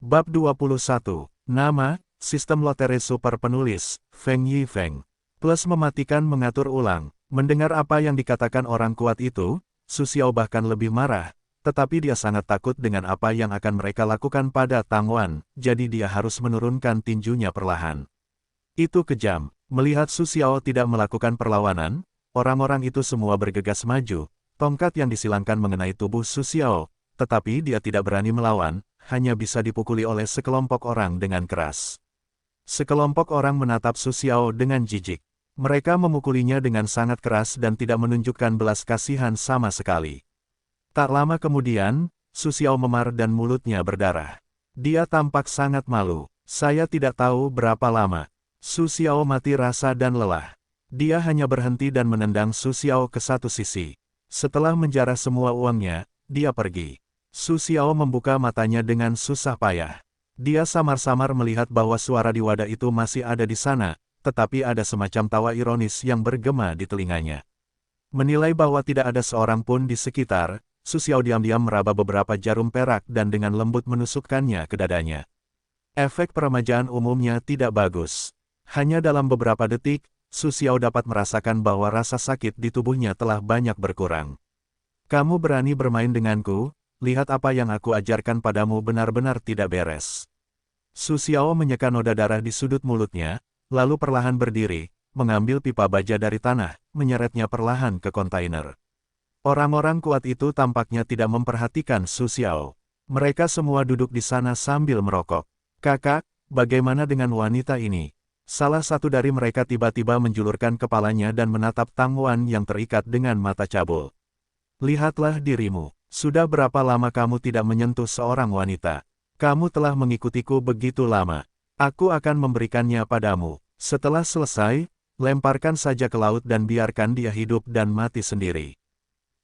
Bab 21. Nama, Sistem Lotre Super Penulis, Feng Yifeng. Plus mematikan mengatur ulang. Mendengar apa yang dikatakan orang kuat itu, Su Xiao bahkan lebih marah, tetapi dia sangat takut dengan apa yang akan mereka lakukan pada Tang Wan, jadi dia harus menurunkan tinjunya perlahan. Itu kejam. Melihat Su Xiao tidak melakukan perlawanan, orang-orang itu semua bergegas maju, tongkat yang disilangkan mengenai tubuh Su Xiao, tetapi dia tidak berani melawan, hanya bisa dipukuli oleh sekelompok orang dengan keras. Sekelompok orang menatap Su Xiao dengan jijik. Mereka memukulinya dengan sangat keras dan tidak menunjukkan belas kasihan sama sekali. Tak lama kemudian, Su Xiao memar dan mulutnya berdarah. Dia tampak sangat malu. Saya tidak tahu berapa lama. Su Xiao mati rasa dan lelah. Dia hanya berhenti dan menendang Su Xiao ke satu sisi. Setelah menjarah semua uangnya, dia pergi. Su Xiao membuka matanya dengan susah payah. Dia samar-samar melihat bahwa suara di wadah itu masih ada di sana, tetapi ada semacam tawa ironis yang bergema di telinganya. Menilai bahwa tidak ada seorang pun di sekitar, Su Xiao diam-diam meraba beberapa jarum perak dan dengan lembut menusukkannya ke dadanya. Efek peremajaan umumnya tidak bagus. Hanya dalam beberapa detik, Su Xiao dapat merasakan bahwa rasa sakit di tubuhnya telah banyak berkurang. Kamu berani bermain denganku? Lihat apa yang aku ajarkan padamu benar-benar tidak beres. Su Xiao menyeka noda darah di sudut mulutnya, lalu perlahan berdiri, mengambil pipa baja dari tanah, menyeretnya perlahan ke kontainer. Orang-orang kuat itu tampaknya tidak memperhatikan Su Xiao. Mereka semua duduk di sana sambil merokok. Kakak, bagaimana dengan wanita ini? Salah satu dari mereka tiba-tiba menjulurkan kepalanya dan menatap Tang Wan yang terikat dengan mata cabul. Lihatlah dirimu. Sudah berapa lama kamu tidak menyentuh seorang wanita? Kamu telah mengikutiku begitu lama. Aku akan memberikannya padamu. Setelah selesai, lemparkan saja ke laut dan biarkan dia hidup dan mati sendiri.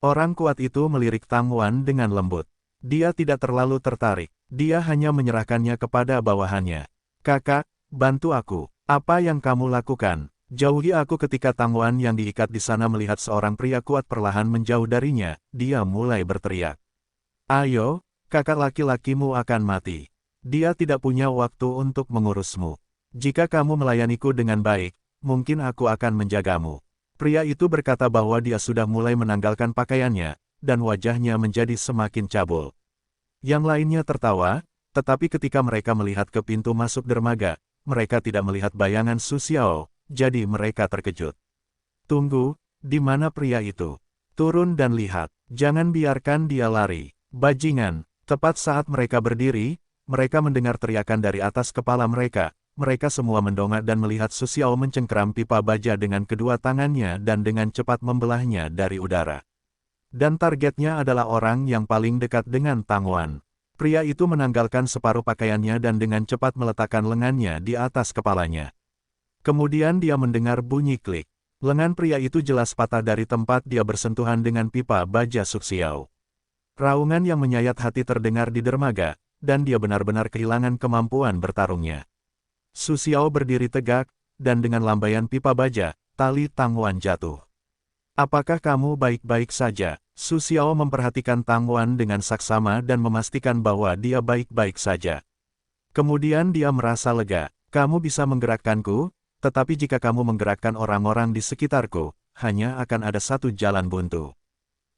Orang kuat itu melirik Tang Wan dengan lembut. Dia tidak terlalu tertarik. Dia hanya menyerahkannya kepada bawahannya. Kakak, bantu aku. Apa yang kamu lakukan? Jauhi aku. Ketika Tang Wan yang diikat di sana melihat seorang pria kuat perlahan menjauh darinya, dia mulai berteriak. Ayo, kakak laki-lakimu akan mati. Dia tidak punya waktu untuk mengurusmu. Jika kamu melayaniku dengan baik, mungkin aku akan menjagamu. Pria itu berkata bahwa dia sudah mulai menanggalkan pakaiannya, dan wajahnya menjadi semakin cabul. Yang lainnya tertawa, tetapi ketika mereka melihat ke pintu masuk dermaga, mereka tidak melihat bayangan Su Xiao, jadi mereka terkejut. Tunggu, di mana pria itu? Turun dan lihat, jangan biarkan dia lari. Bajingan, tepat saat mereka berdiri, mereka mendengar teriakan dari atas kepala mereka. Mereka semua mendongak dan melihat Su Xiao mencengkeram pipa baja dengan kedua tangannya dan dengan cepat membelahnya dari udara. Dan targetnya adalah orang yang paling dekat dengan Tang Wan. Pria itu menanggalkan separuh pakaiannya dan dengan cepat meletakkan lengannya di atas kepalanya. Kemudian dia mendengar bunyi klik. Lengan pria itu jelas patah dari tempat dia bersentuhan dengan pipa baja Su Xiao. Raungan yang menyayat hati terdengar di dermaga, dan dia benar-benar kehilangan kemampuan bertarungnya. Su Xiao berdiri tegak, dan dengan lambaian pipa baja, tali Tang Wan jatuh. Apakah kamu baik-baik saja? Su Xiao memperhatikan Tang Wan dengan saksama dan memastikan bahwa dia baik-baik saja. Kemudian dia merasa lega. Kamu bisa menggerakkanku, tetapi jika kamu menggerakkan orang-orang di sekitarku, hanya akan ada satu jalan buntu.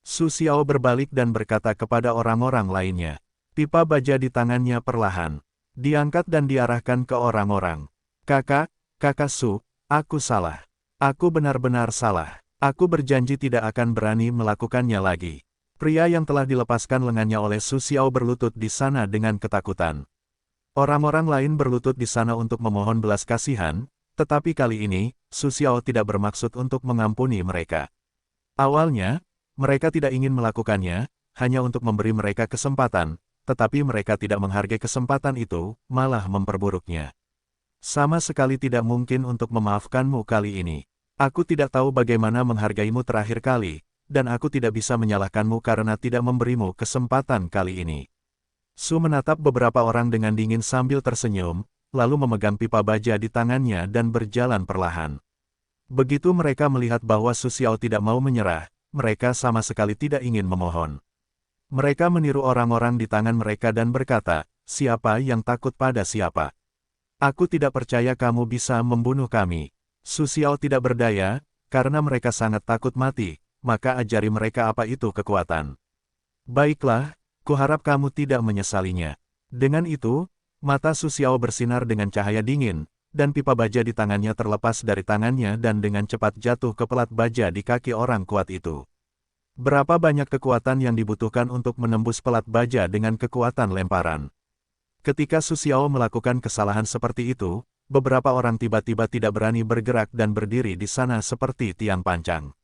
Su Xiao berbalik dan berkata kepada orang-orang lainnya. Pipa baja di tangannya perlahan diangkat dan diarahkan ke orang-orang. Kakak Su, aku salah. Aku benar-benar salah. Aku berjanji tidak akan berani melakukannya lagi. Pria yang telah dilepaskan lengannya oleh Su Xiao berlutut di sana dengan ketakutan. Orang-orang lain berlutut di sana untuk memohon belas kasihan, tetapi kali ini, Su Xiao tidak bermaksud untuk mengampuni mereka. Awalnya, mereka tidak ingin melakukannya, hanya untuk memberi mereka kesempatan, tetapi mereka tidak menghargai kesempatan itu, malah memperburuknya. Sama sekali tidak mungkin untuk memaafkanmu kali ini. Aku tidak tahu bagaimana menghargaimu terakhir kali, dan aku tidak bisa menyalahkanmu karena tidak memberimu kesempatan kali ini. Su menatap beberapa orang dengan dingin sambil tersenyum, lalu memegang pipa baja di tangannya dan berjalan perlahan. Begitu mereka melihat bahwa Su Xiao tidak mau menyerah, mereka sama sekali tidak ingin memohon. Mereka meniru orang-orang di tangan mereka dan berkata, siapa yang takut pada siapa? Aku tidak percaya kamu bisa membunuh kami. Su Xiao tidak berdaya, karena mereka sangat takut mati, maka ajari mereka apa itu kekuatan. Baiklah, kuharap kamu tidak menyesalinya. Dengan itu, mata Su Xiao bersinar dengan cahaya dingin, dan pipa baja di tangannya terlepas dari tangannya dan dengan cepat jatuh ke pelat baja di kaki orang kuat itu. Berapa banyak kekuatan yang dibutuhkan untuk menembus pelat baja dengan kekuatan lemparan? Ketika Su Xiao melakukan kesalahan seperti itu, beberapa orang tiba-tiba tidak berani bergerak dan berdiri di sana seperti tiang pancang.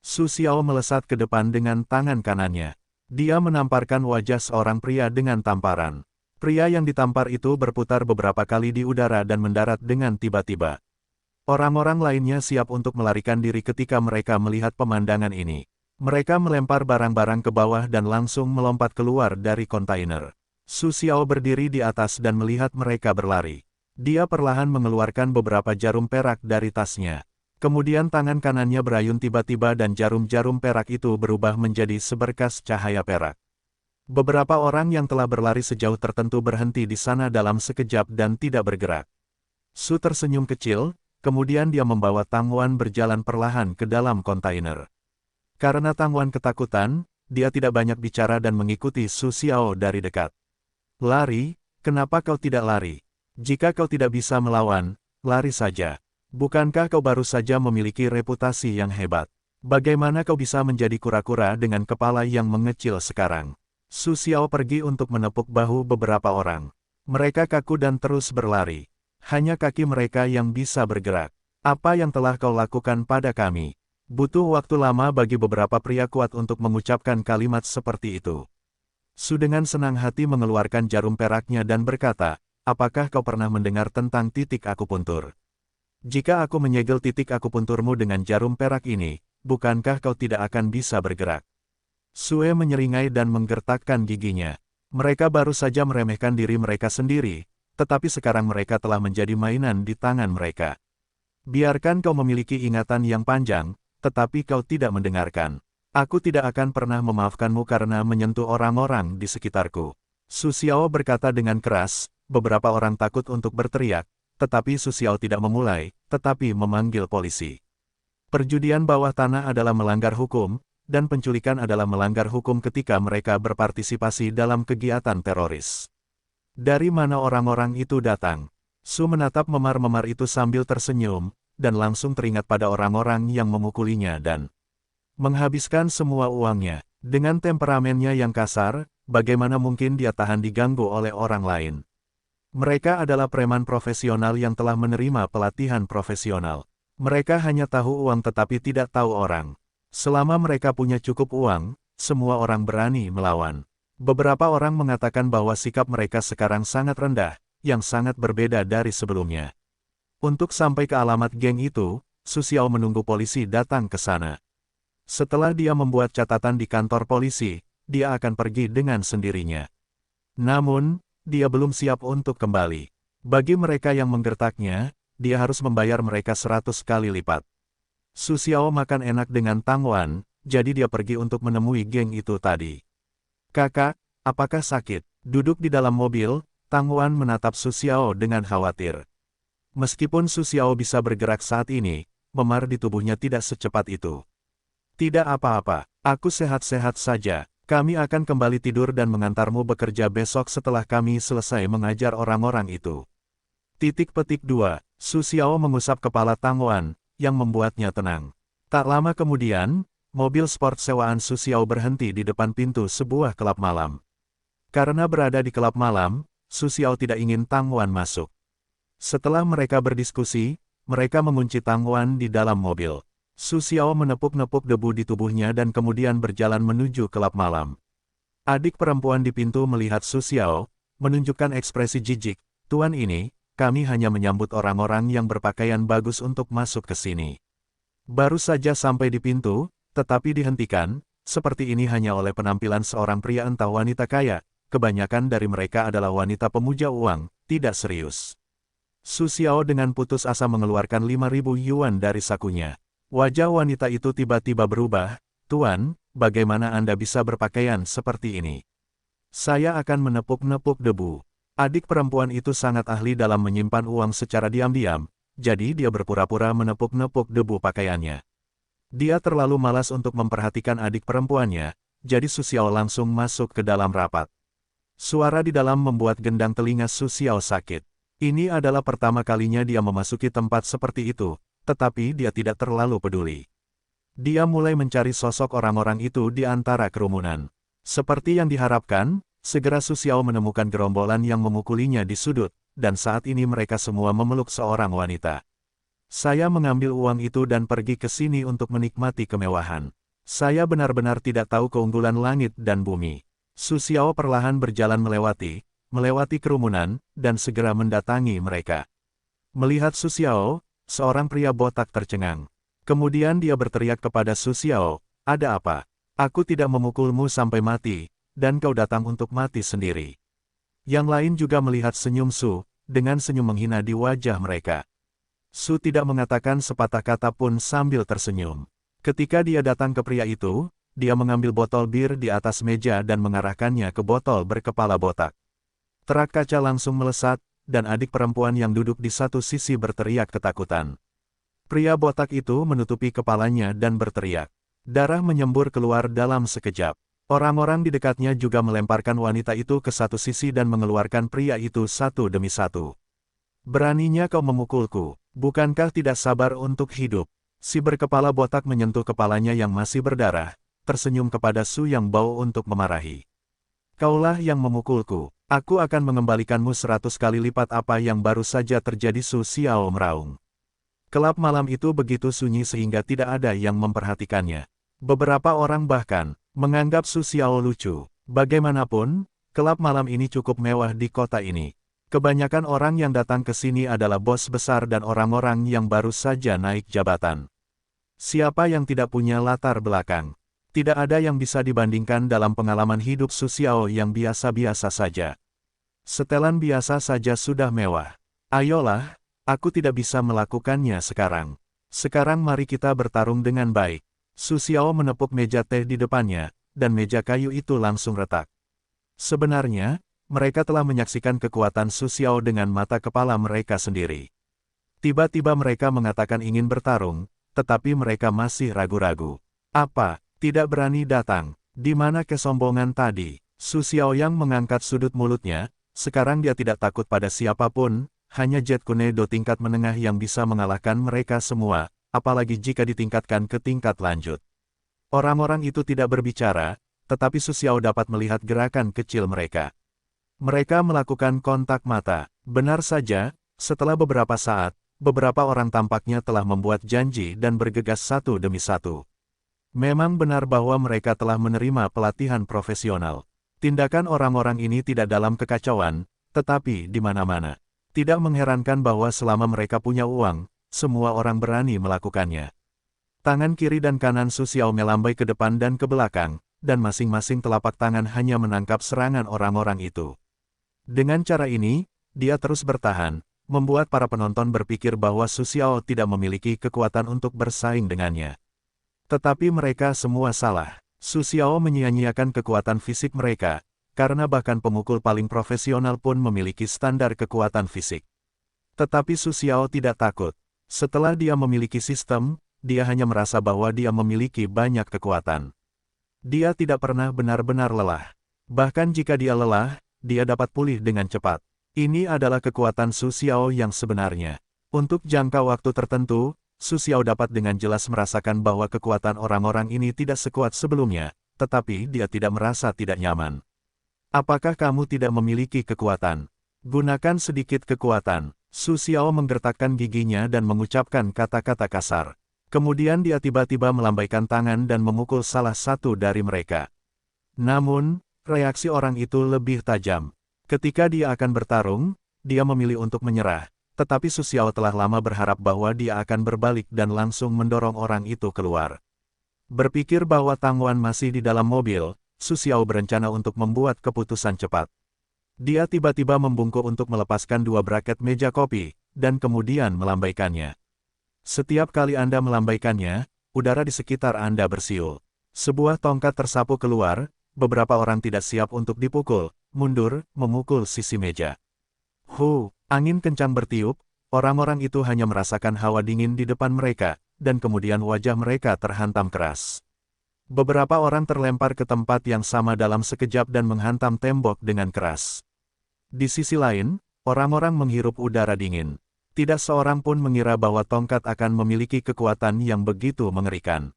Su Xiao melesat ke depan dengan tangan kanannya. Dia menamparkan wajah seorang pria dengan tamparan. Pria yang ditampar itu berputar beberapa kali di udara dan mendarat dengan tiba-tiba. Orang-orang lainnya siap untuk melarikan diri ketika mereka melihat pemandangan ini. Mereka melempar barang-barang ke bawah dan langsung melompat keluar dari kontainer. Su Xiao berdiri di atas dan melihat mereka berlari. Dia perlahan mengeluarkan beberapa jarum perak dari tasnya. Kemudian tangan kanannya berayun tiba-tiba dan jarum-jarum perak itu berubah menjadi seberkas cahaya perak. Beberapa orang yang telah berlari sejauh tertentu berhenti di sana dalam sekejap dan tidak bergerak. Su tersenyum kecil, kemudian dia membawa Tang Wan berjalan perlahan ke dalam kontainer. Karena Tang Wan ketakutan, dia tidak banyak bicara dan mengikuti Su Xiao dari dekat. Lari, kenapa kau tidak lari? Jika kau tidak bisa melawan, lari saja. Bukankah kau baru saja memiliki reputasi yang hebat? Bagaimana kau bisa menjadi kura-kura dengan kepala yang mengecil sekarang? Su Xiao pergi untuk menepuk bahu beberapa orang. Mereka kaku dan terus berlari. Hanya kaki mereka yang bisa bergerak. Apa yang telah kau lakukan pada kami? Butuh waktu lama bagi beberapa pria kuat untuk mengucapkan kalimat seperti itu. Su dengan senang hati mengeluarkan jarum peraknya dan berkata, apakah kau pernah mendengar tentang titik akupuntur? Jika aku menyegel titik akupunturmu dengan jarum perak ini, bukankah kau tidak akan bisa bergerak? Sue menyeringai dan menggertakkan giginya. Mereka baru saja meremehkan diri mereka sendiri, tetapi sekarang mereka telah menjadi mainan di tangan mereka. Biarkan kau memiliki ingatan yang panjang, tetapi kau tidak mendengarkan. Aku tidak akan pernah memaafkanmu karena menyentuh orang-orang di sekitarku. Su Xiao berkata dengan keras, beberapa orang takut untuk berteriak, tetapi Su Xiao tidak memulai, tetapi memanggil polisi. Perjudian bawah tanah adalah melanggar hukum, dan penculikan adalah melanggar hukum ketika mereka berpartisipasi dalam kegiatan teroris. Dari mana orang-orang itu datang? Su menatap memar-memar itu sambil tersenyum, dan langsung teringat pada orang-orang yang memukulinya dan menghabiskan semua uangnya. Dengan temperamennya yang kasar, bagaimana mungkin dia tahan diganggu oleh orang lain? Mereka adalah preman profesional yang telah menerima pelatihan profesional. Mereka hanya tahu uang tetapi tidak tahu orang. Selama mereka punya cukup uang, semua orang berani melawan. Beberapa orang mengatakan bahwa sikap mereka sekarang sangat rendah, yang sangat berbeda dari sebelumnya. Untuk sampai ke alamat geng itu, Su Xiao menunggu polisi datang ke sana. Setelah dia membuat catatan di kantor polisi, dia akan pergi dengan sendirinya. Namun, dia belum siap untuk kembali. Bagi mereka yang menggertaknya, dia harus membayar mereka 100 kali lipat. Su Xiao makan enak dengan Tang Wan, jadi dia pergi untuk menemui geng itu tadi. Kakak, apakah sakit? Duduk di dalam mobil, Tang Wan menatap Su Xiao dengan khawatir. Meskipun Su Xiao bisa bergerak saat ini, memar di tubuhnya tidak secepat itu. Tidak apa-apa, aku sehat-sehat saja. Kami akan kembali tidur dan mengantarmu bekerja besok setelah kami selesai mengajar orang-orang itu. Titik petik 2. Su Xiao mengusap kepala Tang Wan, yang membuatnya tenang. Tak lama kemudian, mobil sport sewaan Su Xiao berhenti di depan pintu sebuah klub malam. Karena berada di klub malam, Su Xiao tidak ingin Tang Wan masuk. Setelah mereka berdiskusi, mereka mengunci Tang Wan di dalam mobil. Su Xiao menepuk-nepuk debu di tubuhnya dan kemudian berjalan menuju klub malam. Adik perempuan di pintu melihat Su Xiao, menunjukkan ekspresi jijik. Tuan ini, kami hanya menyambut orang-orang yang berpakaian bagus untuk masuk ke sini. Baru saja sampai di pintu, tetapi dihentikan, seperti ini hanya oleh penampilan seorang pria entah wanita kaya, kebanyakan dari mereka adalah wanita pemuja uang, tidak serius. Su Xiao dengan putus asa mengeluarkan 5.000 yuan dari sakunya. Wajah wanita itu tiba-tiba berubah, Tuan, bagaimana Anda bisa berpakaian seperti ini? Saya akan menepuk-nepuk debu. Adik perempuan itu sangat ahli dalam menyimpan uang secara diam-diam, jadi dia berpura-pura menepuk-nepuk debu pakaiannya. Dia terlalu malas untuk memperhatikan adik perempuannya, jadi Su Xiao langsung masuk ke dalam rapat. Suara di dalam membuat gendang telinga Su Xiao sakit. Ini adalah pertama kalinya dia memasuki tempat seperti itu, tetapi dia tidak terlalu peduli. Dia mulai mencari sosok orang-orang itu di antara kerumunan. Seperti yang diharapkan, segera Su Xiao menemukan gerombolan yang memukulinya di sudut, dan saat ini mereka semua memeluk seorang wanita. Saya mengambil uang itu dan pergi ke sini untuk menikmati kemewahan. Saya benar-benar tidak tahu keunggulan langit dan bumi. Su Xiao perlahan berjalan melewati kerumunan, dan segera mendatangi mereka. Melihat Su Xiao, seorang pria botak tercengang. Kemudian dia berteriak kepada Su Xiao, "Ada apa? Aku tidak memukulmu sampai mati, dan kau datang untuk mati sendiri." Yang lain juga melihat senyum Su, dengan senyum menghina di wajah mereka. Su tidak mengatakan sepatah kata pun sambil tersenyum. Ketika dia datang ke pria itu, dia mengambil botol bir di atas meja dan mengarahkannya ke botol berkepala botak. Terak kaca langsung melesat, dan adik perempuan yang duduk di satu sisi berteriak ketakutan. Pria botak itu menutupi kepalanya dan berteriak. Darah menyembur keluar dalam sekejap. Orang-orang di dekatnya juga melemparkan wanita itu ke satu sisi dan mengeluarkan pria itu satu demi satu. "Beraninya kau memukulku, bukankah tidak sabar untuk hidup?" Si berkepala botak menyentuh kepalanya yang masih berdarah, tersenyum kepada Su yang bau untuk memarahi. "Kaulah yang memukulku, aku akan mengembalikanmu 100 kali lipat apa yang baru saja terjadi." Su Xiao meraung. Kelab malam itu begitu sunyi sehingga tidak ada yang memperhatikannya. Beberapa orang bahkan menganggap Su Xiao lucu. Bagaimanapun, kelab malam ini cukup mewah di kota ini. Kebanyakan orang yang datang ke sini adalah bos besar dan orang-orang yang baru saja naik jabatan. Siapa yang tidak punya latar belakang? Tidak ada yang bisa dibandingkan dalam pengalaman hidup Su Xiao yang biasa-biasa saja. Setelan biasa saja sudah mewah. Ayolah, aku tidak bisa melakukannya sekarang. Sekarang mari kita bertarung dengan baik. Su Xiao menepuk meja teh di depannya, dan meja kayu itu langsung retak. Sebenarnya, mereka telah menyaksikan kekuatan Su Xiao dengan mata kepala mereka sendiri. Tiba-tiba mereka mengatakan ingin bertarung, tetapi mereka masih ragu-ragu. "Apa, tidak berani datang? Di mana kesombongan tadi?" Su Xiaoyang mengangkat sudut mulutnya, sekarang dia tidak takut pada siapapun, hanya Jet Kunedo tingkat menengah yang bisa mengalahkan mereka semua, apalagi jika ditingkatkan ke tingkat lanjut. Orang-orang itu tidak berbicara, tetapi Su Xiao dapat melihat gerakan kecil mereka. Mereka melakukan kontak mata. Benar saja, setelah beberapa saat, beberapa orang tampaknya telah membuat janji dan bergegas satu demi satu. Memang benar bahwa mereka telah menerima pelatihan profesional. Tindakan orang-orang ini tidak dalam kekacauan, tetapi di mana-mana. Tidak mengherankan bahwa selama mereka punya uang, semua orang berani melakukannya. Tangan kiri dan kanan Su Xiao melambai ke depan dan ke belakang, dan masing-masing telapak tangan hanya menangkap serangan orang-orang itu. Dengan cara ini, dia terus bertahan, membuat para penonton berpikir bahwa Su Xiao tidak memiliki kekuatan untuk bersaing dengannya. Tetapi mereka semua salah. Su Xiao menyia-nyiakan kekuatan fisik mereka, karena bahkan pemukul paling profesional pun memiliki standar kekuatan fisik. Tetapi Su Xiao tidak takut. Setelah dia memiliki sistem, dia hanya merasa bahwa dia memiliki banyak kekuatan. Dia tidak pernah benar-benar lelah. Bahkan jika dia lelah, dia dapat pulih dengan cepat. Ini adalah kekuatan Su Xiao yang sebenarnya. Untuk jangka waktu tertentu, Su Xiao dapat dengan jelas merasakan bahwa kekuatan orang-orang ini tidak sekuat sebelumnya, tetapi dia tidak merasa tidak nyaman. "Apakah kamu tidak memiliki kekuatan? Gunakan sedikit kekuatan." Su Xiao menggertakkan giginya dan mengucapkan kata-kata kasar. Kemudian dia tiba-tiba melambaikan tangan dan memukul salah satu dari mereka. Namun, reaksi orang itu lebih tajam. Ketika dia akan bertarung, dia memilih untuk menyerah, tetapi Su Xiao telah lama berharap bahwa dia akan berbalik dan langsung mendorong orang itu keluar. Berpikir bahwa Tang Wan masih di dalam mobil, Su Xiao berencana untuk membuat keputusan cepat. Dia tiba-tiba membungkuk untuk melepaskan 2 braket meja kopi, dan kemudian melambaikannya. Setiap kali Anda melambaikannya, udara di sekitar Anda bersiul. Sebuah tongkat tersapu keluar, beberapa orang tidak siap untuk dipukul, mundur, memukul sisi meja. Angin kencang bertiup, orang-orang itu hanya merasakan hawa dingin di depan mereka, dan kemudian wajah mereka terhantam keras. Beberapa orang terlempar ke tempat yang sama dalam sekejap dan menghantam tembok dengan keras. Di sisi lain, orang-orang menghirup udara dingin. Tidak seorang pun mengira bahwa tongkat akan memiliki kekuatan yang begitu mengerikan.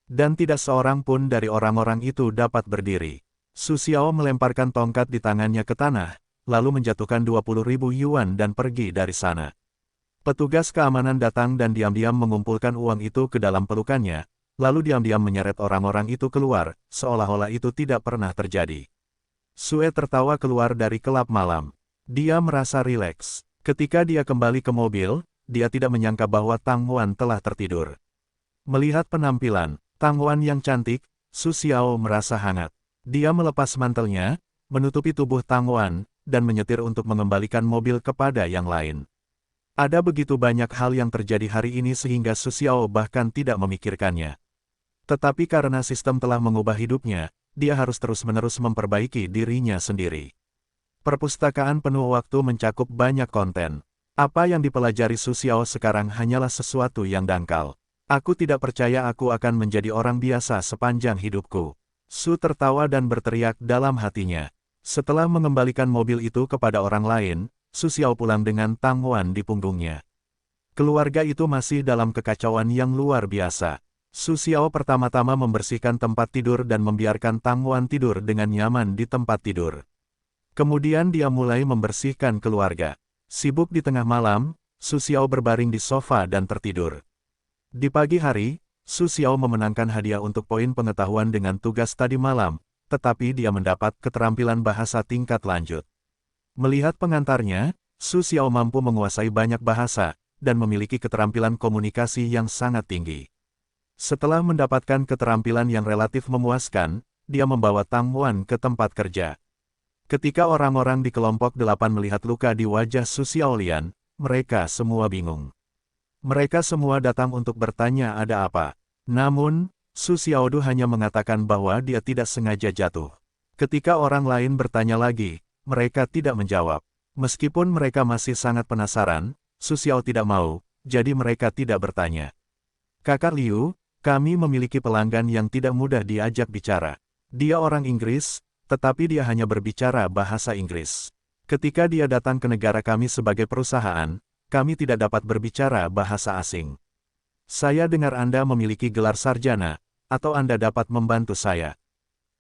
Dan tidak seorang pun dari orang-orang itu dapat berdiri. Su Xiao melemparkan tongkat di tangannya ke tanah, lalu menjatuhkan 20.000 yuan dan pergi dari sana. Petugas keamanan datang dan diam-diam mengumpulkan uang itu ke dalam pelukannya, lalu diam-diam menyeret orang-orang itu keluar, seolah-olah itu tidak pernah terjadi. Sue tertawa keluar dari kelab malam. Dia merasa rileks. Ketika dia kembali ke mobil, dia tidak menyangka bahwa Tang Wan telah tertidur. Melihat penampilan Tang Wan yang cantik, Su Xiao merasa hangat. Dia melepas mantelnya, menutupi tubuh Tang Wan, dan menyetir untuk mengembalikan mobil kepada yang lain. Ada begitu banyak hal yang terjadi hari ini sehingga Su Xiao bahkan tidak memikirkannya. Tetapi karena sistem telah mengubah hidupnya, dia harus terus-menerus memperbaiki dirinya sendiri. Perpustakaan penuh waktu mencakup banyak konten. Apa yang dipelajari Su Xiao sekarang hanyalah sesuatu yang dangkal. Aku tidak percaya aku akan menjadi orang biasa sepanjang hidupku. Su tertawa dan berteriak dalam hatinya. Setelah mengembalikan mobil itu kepada orang lain, Su Xiao pulang dengan Tang Wan di punggungnya. Keluarga itu masih dalam kekacauan yang luar biasa. Su Xiao pertama-tama membersihkan tempat tidur dan membiarkan Tang Wan tidur dengan nyaman di tempat tidur. Kemudian dia mulai membersihkan keluarga. Sibuk di tengah malam, Su Xiao berbaring di sofa dan tertidur. Di pagi hari, Su Xiao memenangkan hadiah untuk poin pengetahuan dengan tugas tadi malam, tetapi dia mendapat keterampilan bahasa tingkat lanjut. Melihat pengantarnya, Su Xiao mampu menguasai banyak bahasa, dan memiliki keterampilan komunikasi yang sangat tinggi. Setelah mendapatkan keterampilan yang relatif memuaskan, dia membawa Tang Wan ke tempat kerja. Ketika orang-orang di kelompok 8 melihat luka di wajah Su Xiaolian, mereka semua bingung. Mereka semua datang untuk bertanya ada apa. Namun, Su Xiaodu hanya mengatakan bahwa dia tidak sengaja jatuh. Ketika orang lain bertanya lagi, mereka tidak menjawab. Meskipun mereka masih sangat penasaran, Su Xiao tidak mau, jadi mereka tidak bertanya. Kakak Liu, kami memiliki pelanggan yang tidak mudah diajak bicara. Dia orang Inggris, tetapi dia hanya berbicara bahasa Inggris. Ketika dia datang ke negara kami sebagai perusahaan, kami tidak dapat berbicara bahasa asing. Saya dengar Anda memiliki gelar sarjana, atau Anda dapat membantu saya.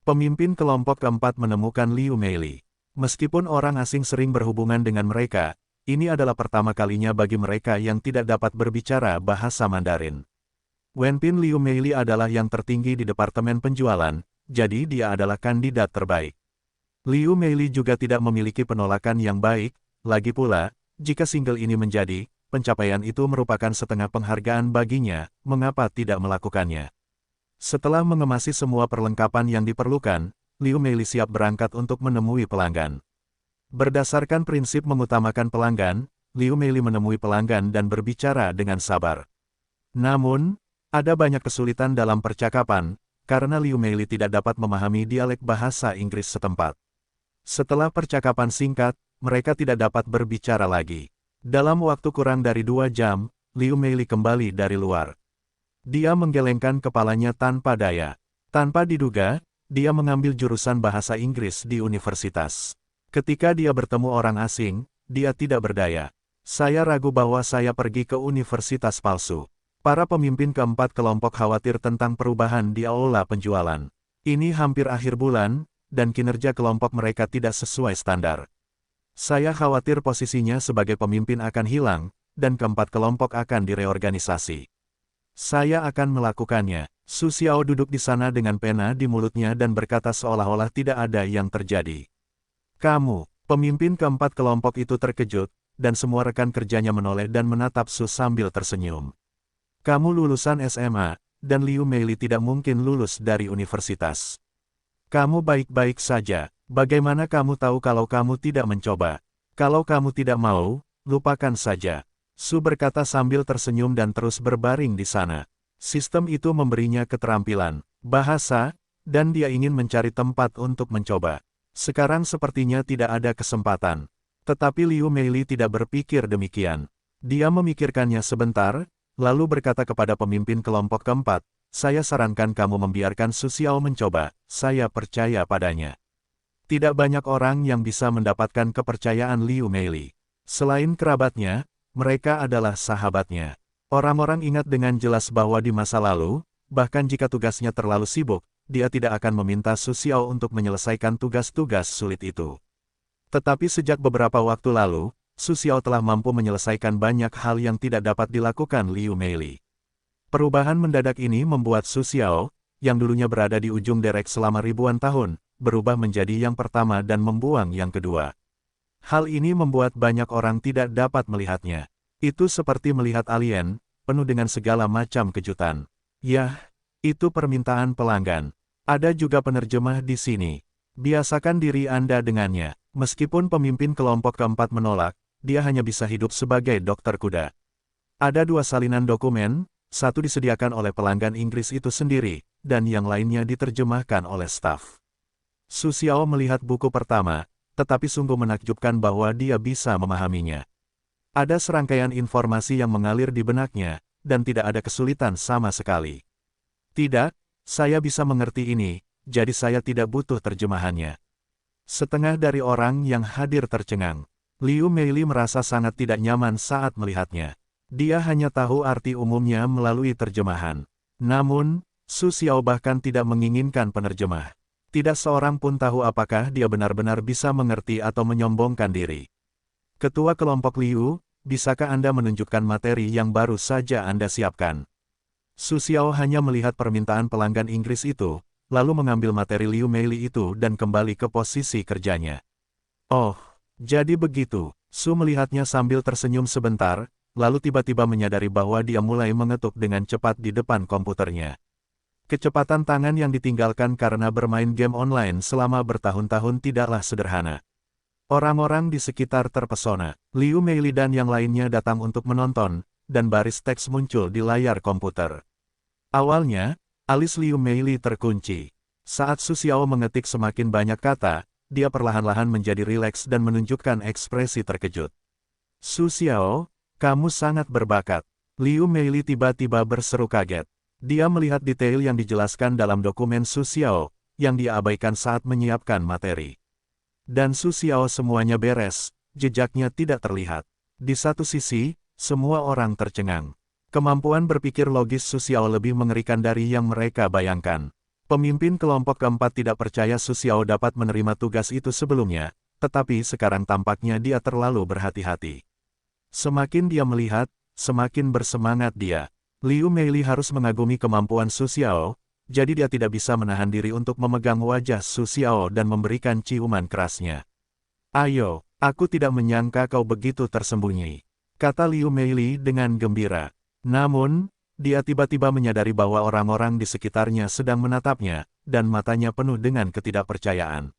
Pemimpin kelompok keempat menemukan Liu Meili. Meskipun orang asing sering berhubungan dengan mereka, ini adalah pertama kalinya bagi mereka yang tidak dapat berbicara bahasa Mandarin. Wenpin Liu Meili adalah yang tertinggi di departemen penjualan, jadi dia adalah kandidat terbaik. Liu Meili juga tidak memiliki penolakan yang baik, lagi pula, jika single ini menjadi, pencapaian itu merupakan setengah penghargaan baginya, mengapa tidak melakukannya? Setelah mengemasi semua perlengkapan yang diperlukan, Liu Meili siap berangkat untuk menemui pelanggan. Berdasarkan prinsip mengutamakan pelanggan, Liu Meili menemui pelanggan dan berbicara dengan sabar. Namun, ada banyak kesulitan dalam percakapan, karena Liu Meili tidak dapat memahami dialek bahasa Inggris setempat. Setelah percakapan singkat, mereka tidak dapat berbicara lagi. Dalam waktu kurang dari 2 jam, Liu Meili kembali dari luar. Dia menggelengkan kepalanya tanpa daya. Tanpa diduga, dia mengambil jurusan bahasa Inggris di universitas. Ketika dia bertemu orang asing, dia tidak berdaya. Saya ragu bahwa saya pergi ke universitas palsu. Para pemimpin keempat kelompok khawatir tentang perubahan di aula penjualan. Ini hampir akhir bulan, dan kinerja kelompok mereka tidak sesuai standar. Saya khawatir posisinya sebagai pemimpin akan hilang, dan keempat kelompok akan direorganisasi. Saya akan melakukannya. Su Xiao duduk di sana dengan pena di mulutnya dan berkata seolah-olah tidak ada yang terjadi. Kamu, pemimpin keempat kelompok itu terkejut, dan semua rekan kerjanya menoleh dan menatap Su sambil tersenyum. Kamu lulusan SMA, dan Liu Meili tidak mungkin lulus dari universitas. Kamu baik-baik saja, bagaimana kamu tahu kalau kamu tidak mencoba? Kalau kamu tidak mau, lupakan saja. Su berkata sambil tersenyum dan terus berbaring di sana. Sistem itu memberinya keterampilan, bahasa, dan dia ingin mencari tempat untuk mencoba. Sekarang sepertinya tidak ada kesempatan. Tetapi Liu Meili tidak berpikir demikian. Dia memikirkannya sebentar, lalu berkata kepada pemimpin kelompok keempat, saya sarankan kamu membiarkan Su Xiao mencoba, saya percaya padanya. Tidak banyak orang yang bisa mendapatkan kepercayaan Liu Meili. Selain kerabatnya, mereka adalah sahabatnya. Orang-orang ingat dengan jelas bahwa di masa lalu, bahkan jika tugasnya terlalu sibuk, dia tidak akan meminta Su Xiao untuk menyelesaikan tugas-tugas sulit itu. Tetapi sejak beberapa waktu lalu, Su Xiao telah mampu menyelesaikan banyak hal yang tidak dapat dilakukan Liu Meili. Perubahan mendadak ini membuat Su Xiao, yang dulunya berada di ujung derek selama ribuan tahun, berubah menjadi yang pertama dan membuang yang kedua. Hal ini membuat banyak orang tidak dapat melihatnya. Itu seperti melihat alien, penuh dengan segala macam kejutan. Yah, itu permintaan pelanggan. Ada juga penerjemah di sini. Biasakan diri Anda dengannya. Meskipun pemimpin kelompok keempat menolak, dia hanya bisa hidup sebagai dokter kuda. Ada 2 salinan dokumen, satu disediakan oleh pelanggan Inggris itu sendiri, dan yang lainnya diterjemahkan oleh staf. Su Xiao melihat buku pertama, tetapi sungguh menakjubkan bahwa dia bisa memahaminya. Ada serangkaian informasi yang mengalir di benaknya, dan tidak ada kesulitan sama sekali. Tidak, saya bisa mengerti ini, jadi saya tidak butuh terjemahannya. Setengah dari orang yang hadir tercengang. Liu Meili merasa sangat tidak nyaman saat melihatnya. Dia hanya tahu arti umumnya melalui terjemahan. Namun, Su Xiao bahkan tidak menginginkan penerjemah. Tidak seorang pun tahu apakah dia benar-benar bisa mengerti atau menyombongkan diri. Ketua kelompok Liu, bisakah Anda menunjukkan materi yang baru saja Anda siapkan? Su Xiao hanya melihat permintaan pelanggan Inggris itu, lalu mengambil materi Liu Meili itu dan kembali ke posisi kerjanya. Oh, jadi begitu. Su melihatnya sambil tersenyum sebentar, lalu tiba-tiba menyadari bahwa dia mulai mengetuk dengan cepat di depan komputernya. Kecepatan tangan yang ditinggalkan karena bermain game online selama bertahun-tahun tidaklah sederhana. Orang-orang di sekitar terpesona. Liu Meili dan yang lainnya datang untuk menonton, dan baris teks muncul di layar komputer. Awalnya, alis Liu Meili terkunci. Saat Su Xiao mengetik semakin banyak kata, dia perlahan-lahan menjadi rileks dan menunjukkan ekspresi terkejut. Su Xiao, kamu sangat berbakat. Liu Meili tiba-tiba berseru kaget. Dia melihat detail yang dijelaskan dalam dokumen Su Xiao, yang dia abaikan saat menyiapkan materi. Dan Su Xiao semuanya beres, jejaknya tidak terlihat. Di satu sisi, semua orang tercengang. Kemampuan berpikir logis Su Xiao lebih mengerikan dari yang mereka bayangkan. Pemimpin kelompok keempat tidak percaya Su Xiao dapat menerima tugas itu sebelumnya, tetapi sekarang tampaknya dia terlalu berhati-hati. Semakin dia melihat, semakin bersemangat dia. Liu Meili harus mengagumi kemampuan Su Xiao, jadi dia tidak bisa menahan diri untuk memegang wajah Su Xiao dan memberikan ciuman kerasnya. Ayo, aku tidak menyangka kau begitu tersembunyi, kata Liu Meili dengan gembira. Namun, dia tiba-tiba menyadari bahwa orang-orang di sekitarnya sedang menatapnya, dan matanya penuh dengan ketidakpercayaan.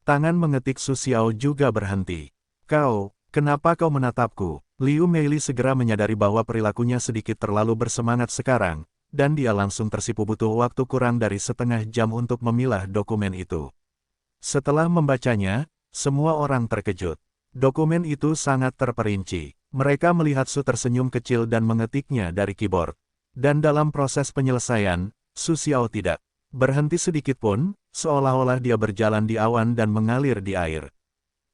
Tangan mengetik Su Xiao juga berhenti. Kau, kenapa kau menatapku? Liu Meili segera menyadari bahwa perilakunya sedikit terlalu bersemangat sekarang, dan dia langsung tersipu butuh waktu kurang dari setengah jam untuk memilah dokumen itu. Setelah membacanya, semua orang terkejut. Dokumen itu sangat terperinci. Mereka melihat Su tersenyum kecil dan mengetiknya dari keyboard. Dan dalam proses penyelesaian, Su Xiao tidak berhenti sedikit pun, seolah-olah dia berjalan di awan dan mengalir di air.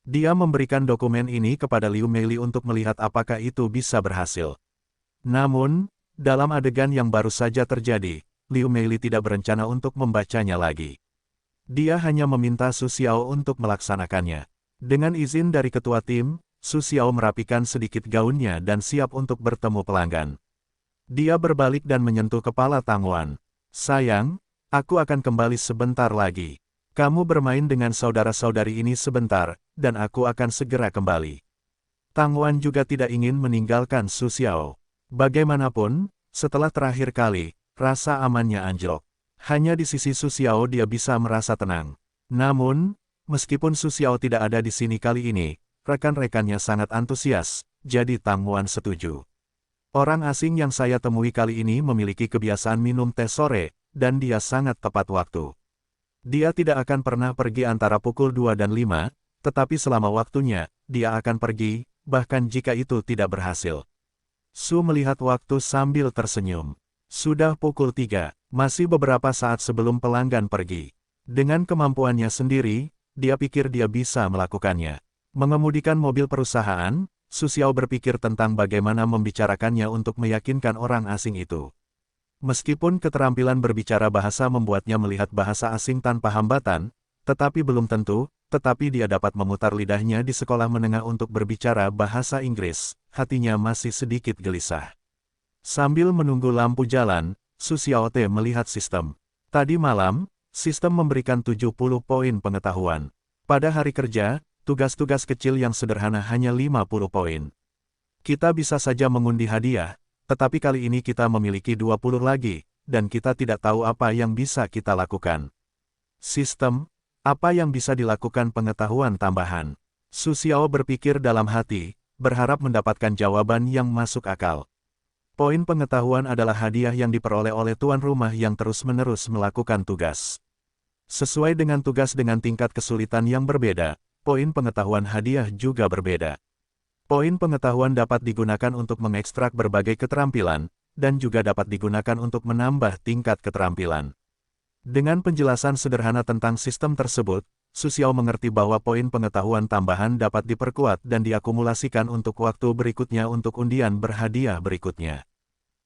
Dia memberikan dokumen ini kepada Liu Meili untuk melihat apakah itu bisa berhasil. Namun, dalam adegan yang baru saja terjadi, Liu Meili tidak berencana untuk membacanya lagi. Dia hanya meminta Su Xiao untuk melaksanakannya. Dengan izin dari ketua tim, Su Xiao merapikan sedikit gaunnya dan siap untuk bertemu pelanggan. Dia berbalik dan menyentuh kepala Tang Wan. Sayang, aku akan kembali sebentar lagi. Kamu bermain dengan saudara-saudari ini sebentar, dan aku akan segera kembali. Tang Wan juga tidak ingin meninggalkan Su Xiao. Bagaimanapun, setelah terakhir kali, rasa amannya anjlok. Hanya di sisi Su Xiao dia bisa merasa tenang. Namun, meskipun Su Xiao tidak ada di sini kali ini, rekan-rekannya sangat antusias, jadi Tang Wan setuju. Orang asing yang saya temui kali ini memiliki kebiasaan minum teh sore, dan dia sangat tepat waktu. Dia tidak akan pernah pergi antara pukul 2 dan 5, tetapi selama waktunya, dia akan pergi, bahkan jika itu tidak berhasil. Su melihat waktu sambil tersenyum. Sudah pukul 3, masih beberapa saat sebelum pelanggan pergi. Dengan kemampuannya sendiri, dia pikir dia bisa melakukannya. Mengemudikan mobil perusahaan, Su Xiao berpikir tentang bagaimana membicarakannya untuk meyakinkan orang asing itu. Meskipun keterampilan berbicara bahasa membuatnya melihat bahasa asing tanpa hambatan, tetapi belum tentu, tetapi dia dapat memutar lidahnya di sekolah menengah untuk berbicara bahasa Inggris, hatinya masih sedikit gelisah. Sambil menunggu lampu jalan, Su Xiaote melihat sistem. Tadi malam, sistem memberikan 70 poin pengetahuan. Pada hari kerja, tugas-tugas kecil yang sederhana hanya 50 poin. Kita bisa saja mengundi hadiah, tetapi kali ini kita memiliki 20 lagi, dan kita tidak tahu apa yang bisa kita lakukan. Sistem, apa yang bisa dilakukan pengetahuan tambahan? Su Xiao berpikir dalam hati, berharap mendapatkan jawaban yang masuk akal. Poin pengetahuan adalah hadiah yang diperoleh oleh tuan rumah yang terus-menerus melakukan tugas. Sesuai dengan tugas dengan tingkat kesulitan yang berbeda, poin pengetahuan hadiah juga berbeda. Poin pengetahuan dapat digunakan untuk mengekstrak berbagai keterampilan, dan juga dapat digunakan untuk menambah tingkat keterampilan. Dengan penjelasan sederhana tentang sistem tersebut, Su Xiao mengerti bahwa poin pengetahuan tambahan dapat diperkuat dan diakumulasikan untuk waktu berikutnya untuk undian berhadiah berikutnya.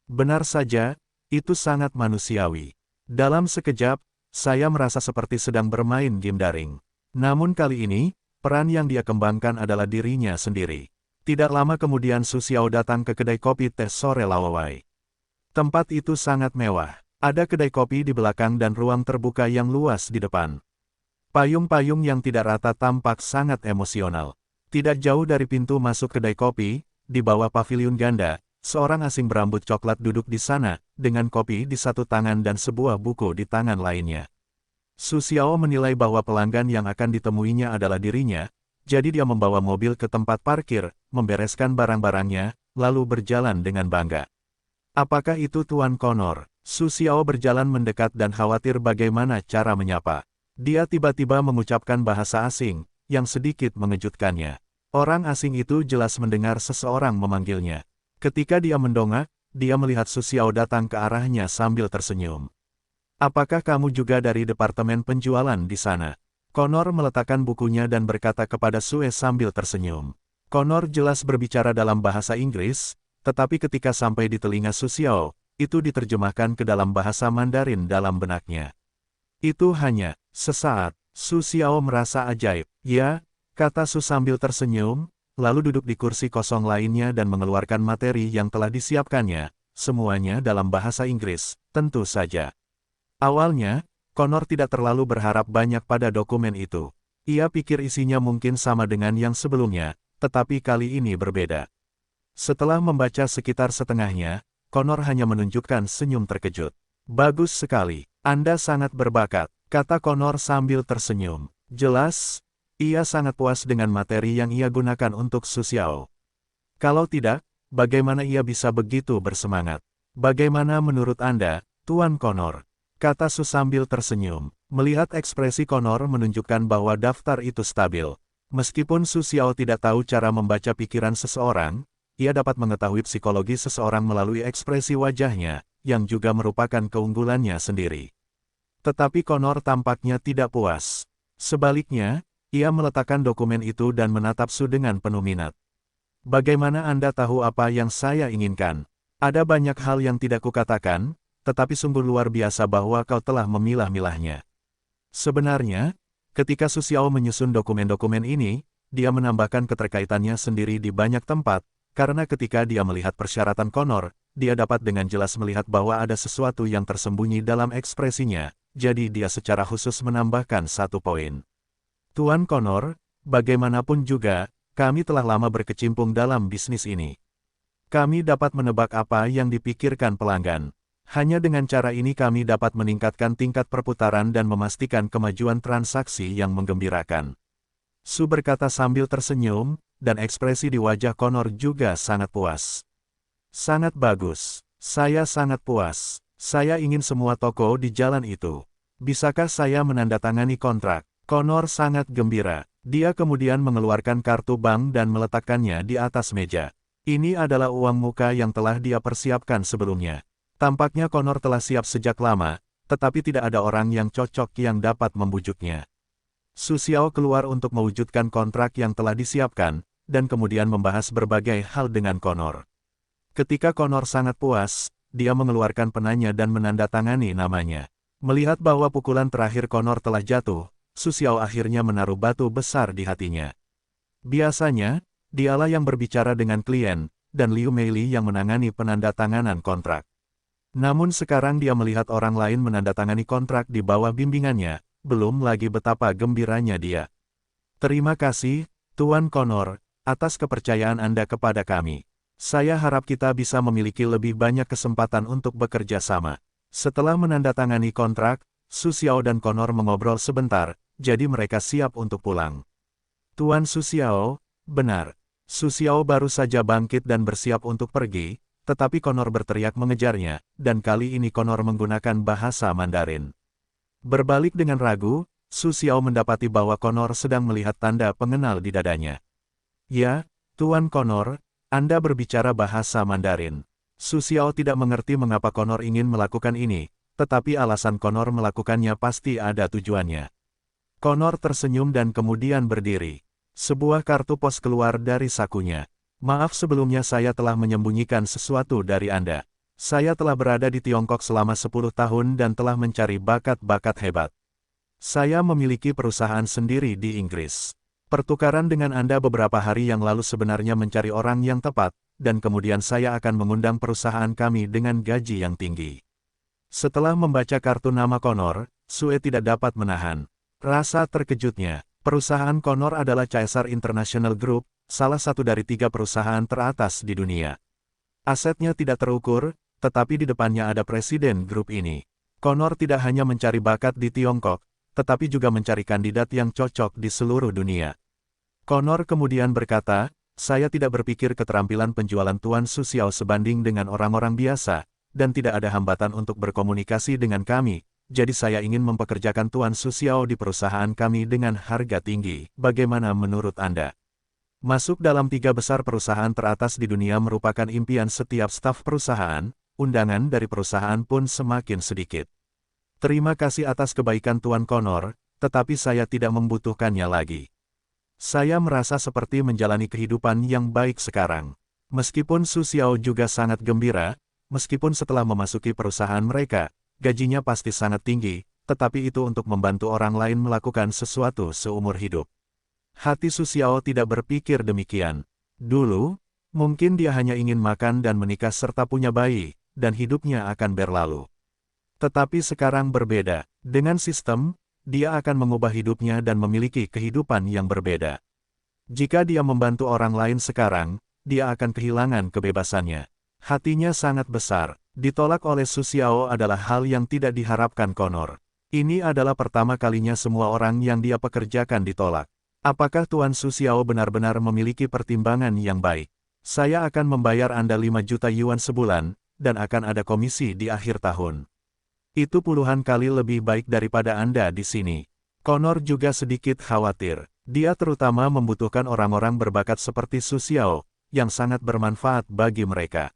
Benar saja, itu sangat manusiawi. Dalam sekejap, saya merasa seperti sedang bermain game daring. Namun kali ini, peran yang dia kembangkan adalah dirinya sendiri. Tidak lama kemudian Su Xiao datang ke kedai kopi teh sore Lawawai. Tempat itu sangat mewah. Ada kedai kopi di belakang dan ruang terbuka yang luas di depan. Payung-payung yang tidak rata tampak sangat emosional. Tidak jauh dari pintu masuk kedai kopi, di bawah paviliun ganda, seorang asing berambut coklat duduk di sana, dengan kopi di satu tangan dan sebuah buku di tangan lainnya. Su Xiao menilai bahwa pelanggan yang akan ditemuinya adalah dirinya, jadi dia membawa mobil ke tempat parkir, membereskan barang-barangnya, lalu berjalan dengan bangga. Apakah itu Tuan Connor? Su Xiao berjalan mendekat dan khawatir bagaimana cara menyapa. Dia tiba-tiba mengucapkan bahasa asing, yang sedikit mengejutkannya. Orang asing itu jelas mendengar seseorang memanggilnya. Ketika dia mendongak, dia melihat Su Xiao datang ke arahnya sambil tersenyum. Apakah kamu juga dari departemen penjualan di sana? Connor meletakkan bukunya dan berkata kepada Sue sambil tersenyum. Connor jelas berbicara dalam bahasa Inggris, tetapi ketika sampai di telinga Su Xiao, itu diterjemahkan ke dalam bahasa Mandarin dalam benaknya. Itu hanya sesaat. Su Xiao merasa ajaib. Ya, kata Su sambil tersenyum, lalu duduk di kursi kosong lainnya dan mengeluarkan materi yang telah disiapkannya, semuanya dalam bahasa Inggris, tentu saja. Awalnya, Connor tidak terlalu berharap banyak pada dokumen itu. Ia pikir isinya mungkin sama dengan yang sebelumnya, tetapi kali ini berbeda. Setelah membaca sekitar setengahnya, Connor hanya menunjukkan senyum terkejut. Bagus sekali, Anda sangat berbakat, kata Connor sambil tersenyum. Jelas, ia sangat puas dengan materi yang ia gunakan untuk Su Xiao. Kalau tidak, bagaimana ia bisa begitu bersemangat? Bagaimana menurut Anda, Tuan Connor? Kata Su sambil tersenyum. Melihat ekspresi Connor menunjukkan bahwa daftar itu stabil. Meskipun Su Xiao tidak tahu cara membaca pikiran seseorang, ia dapat mengetahui psikologi seseorang melalui ekspresi wajahnya, yang juga merupakan keunggulannya sendiri. Tetapi Connor tampaknya tidak puas. Sebaliknya, ia meletakkan dokumen itu dan menatap Su dengan penuh minat. Bagaimana Anda tahu apa yang saya inginkan? Ada banyak hal yang tidak kukatakan, tetapi sungguh luar biasa bahwa kau telah memilah-milahnya. Sebenarnya, ketika Su Xiao menyusun dokumen-dokumen ini, dia menambahkan keterkaitannya sendiri di banyak tempat, karena ketika dia melihat persyaratan Connor, dia dapat dengan jelas melihat bahwa ada sesuatu yang tersembunyi dalam ekspresinya, jadi dia secara khusus menambahkan 1 poin. Tuan Connor, bagaimanapun juga, kami telah lama berkecimpung dalam bisnis ini. Kami dapat menebak apa yang dipikirkan pelanggan. Hanya dengan cara ini kami dapat meningkatkan tingkat perputaran dan memastikan kemajuan transaksi yang menggembirakan. Su berkata sambil tersenyum, dan ekspresi di wajah Connor juga sangat puas. Sangat bagus. Saya sangat puas. Saya ingin semua toko di jalan itu. Bisakah saya menandatangani kontrak? Connor sangat gembira. Dia kemudian mengeluarkan kartu bank dan meletakkannya di atas meja. Ini adalah uang muka yang telah dia persiapkan sebelumnya. Tampaknya Connor telah siap sejak lama, tetapi tidak ada orang yang cocok yang dapat membujuknya. Su Xiao keluar untuk mewujudkan kontrak yang telah disiapkan, dan kemudian membahas berbagai hal dengan Connor. Ketika Connor sangat puas, dia mengeluarkan penanya dan menandatangani namanya. Melihat bahwa pukulan terakhir Connor telah jatuh, Su Xiao akhirnya menaruh batu besar di hatinya. Biasanya, dialah yang berbicara dengan klien, dan Liu Meili yang menangani penandatanganan kontrak. Namun sekarang dia melihat orang lain menandatangani kontrak di bawah bimbingannya, belum lagi betapa gembiranya dia. Terima kasih, Tuan Connor, atas kepercayaan Anda kepada kami. Saya harap kita bisa memiliki lebih banyak kesempatan untuk bekerja sama. Setelah menandatangani kontrak, Su Xiao dan Connor mengobrol sebentar, jadi mereka siap untuk pulang. Tuan Su Xiao, benar. Su Xiao baru saja bangkit dan bersiap untuk pergi, tetapi Connor berteriak mengejarnya, dan kali ini Connor menggunakan bahasa Mandarin. Berbalik dengan ragu, Su Xiao mendapati bahwa Connor sedang melihat tanda pengenal di dadanya. Ya, Tuan Connor, Anda berbicara bahasa Mandarin. Su Xiao tidak mengerti mengapa Connor ingin melakukan ini, tetapi alasan Connor melakukannya pasti ada tujuannya. Connor tersenyum dan kemudian berdiri. Sebuah kartu pos keluar dari sakunya. Maaf sebelumnya saya telah menyembunyikan sesuatu dari Anda. Saya telah berada di Tiongkok selama 10 tahun dan telah mencari bakat-bakat hebat. Saya memiliki perusahaan sendiri di Inggris. Pertukaran dengan Anda beberapa hari yang lalu sebenarnya mencari orang yang tepat, dan kemudian saya akan mengundang perusahaan kami dengan gaji yang tinggi. Setelah membaca kartu nama Connor, Sue tidak dapat menahan rasa terkejutnya. Perusahaan Connor adalah Caesar International Group, salah satu dari 3 perusahaan teratas di dunia. Asetnya tidak terukur, tetapi di depannya ada presiden grup ini. Connor tidak hanya mencari bakat di Tiongkok, tetapi juga mencari kandidat yang cocok di seluruh dunia. Connor kemudian berkata, saya tidak berpikir keterampilan penjualan Tuan Su Xiao sebanding dengan orang-orang biasa, dan tidak ada hambatan untuk berkomunikasi dengan kami, jadi saya ingin mempekerjakan Tuan Su Xiao di perusahaan kami dengan harga tinggi. Bagaimana menurut Anda? Masuk dalam 3 besar perusahaan teratas di dunia merupakan impian setiap staf perusahaan, undangan dari perusahaan pun semakin sedikit. Terima kasih atas kebaikan Tuan Connor, tetapi saya tidak membutuhkannya lagi. Saya merasa seperti menjalani kehidupan yang baik sekarang. Meskipun Su Xiao juga sangat gembira, meskipun setelah memasuki perusahaan mereka, gajinya pasti sangat tinggi, tetapi itu untuk membantu orang lain melakukan sesuatu seumur hidup. Hati Su Xiao tidak berpikir demikian. Dulu, mungkin dia hanya ingin makan dan menikah serta punya bayi, dan hidupnya akan berlalu. Tetapi sekarang berbeda. Dengan sistem, dia akan mengubah hidupnya dan memiliki kehidupan yang berbeda. Jika dia membantu orang lain sekarang, dia akan kehilangan kebebasannya. Hatinya sangat besar. Ditolak oleh Su Xiao adalah hal yang tidak diharapkan Connor. Ini adalah pertama kalinya semua orang yang dia pekerjakan ditolak. Apakah Tuan Su Xiao benar-benar memiliki pertimbangan yang baik? Saya akan membayar Anda 5 juta yuan sebulan, dan akan ada komisi di akhir tahun. Itu puluhan kali lebih baik daripada Anda di sini. Connor juga sedikit khawatir. Dia terutama membutuhkan orang-orang berbakat seperti Su Xiao, yang sangat bermanfaat bagi mereka.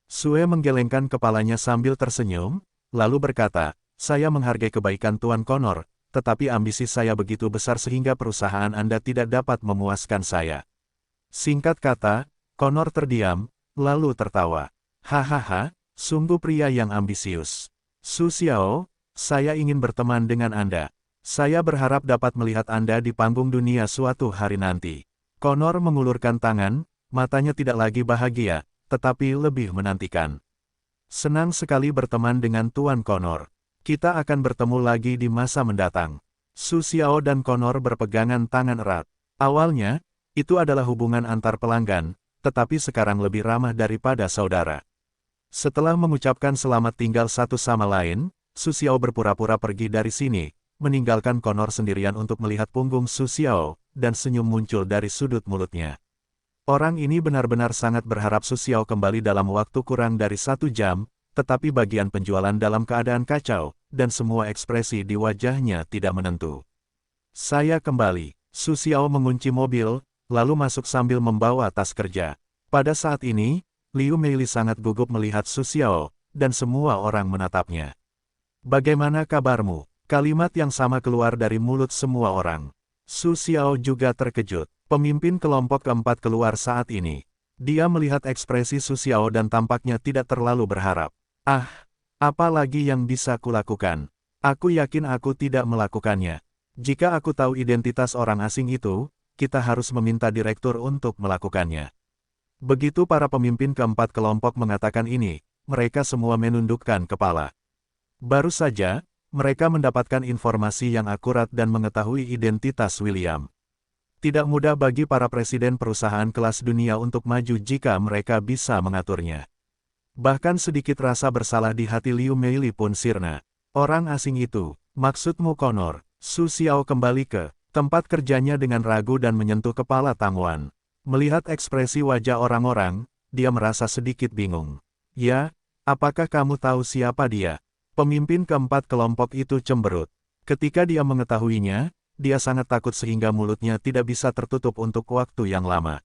Sue menggelengkan kepalanya sambil tersenyum, lalu berkata, saya menghargai kebaikan Tuan Connor, tetapi ambisi saya begitu besar sehingga perusahaan Anda tidak dapat memuaskan saya. Singkat kata, Connor terdiam, lalu tertawa. Hahaha, sungguh pria yang ambisius. Su Xiao, saya ingin berteman dengan Anda. Saya berharap dapat melihat Anda di panggung dunia suatu hari nanti. Connor mengulurkan tangan, matanya tidak lagi bahagia, tetapi lebih menantikan. Senang sekali berteman dengan Tuan Connor. Kita akan bertemu lagi di masa mendatang. Su Xiao dan Connor berpegangan tangan erat. Awalnya, itu adalah hubungan antar pelanggan, tetapi sekarang lebih ramah daripada saudara. Setelah mengucapkan selamat tinggal satu sama lain, Su Xiao berpura-pura pergi dari sini, meninggalkan Connor sendirian untuk melihat punggung Su Xiao, dan senyum muncul dari sudut mulutnya. Orang ini benar-benar sangat berharap Su Xiao kembali dalam waktu kurang dari 1 jam, tetapi bagian penjualan dalam keadaan kacau, dan semua ekspresi di wajahnya tidak menentu. Saya kembali. Su Xiao mengunci mobil, lalu masuk sambil membawa tas kerja. Pada saat ini, Liu Meili sangat gugup melihat Su Xiao, dan semua orang menatapnya. Bagaimana kabarmu? Kalimat yang sama keluar dari mulut semua orang. Su Xiao juga terkejut. Pemimpin kelompok keempat keluar saat ini. Dia melihat ekspresi Su Xiao dan tampaknya tidak terlalu berharap. Ah, apa lagi yang bisa kulakukan? Aku yakin aku tidak melakukannya. Jika aku tahu identitas orang asing itu, kita harus meminta direktur untuk melakukannya. Begitu para pemimpin keempat kelompok mengatakan ini, mereka semua menundukkan kepala. Baru saja, mereka mendapatkan informasi yang akurat dan mengetahui identitas William. Tidak mudah bagi para presiden perusahaan kelas dunia untuk maju jika mereka bisa mengaturnya. Bahkan sedikit rasa bersalah di hati Liu Meili pun sirna. Orang asing itu, maksudmu Connor? Su Xiao kembali ke tempat kerjanya dengan ragu dan menyentuh kepala Tang Wan. Melihat ekspresi wajah orang-orang, dia merasa sedikit bingung. Ya, apakah kamu tahu siapa dia? Pemimpin keempat kelompok itu cemberut. Ketika dia mengetahuinya, dia sangat takut sehingga mulutnya tidak bisa tertutup untuk waktu yang lama.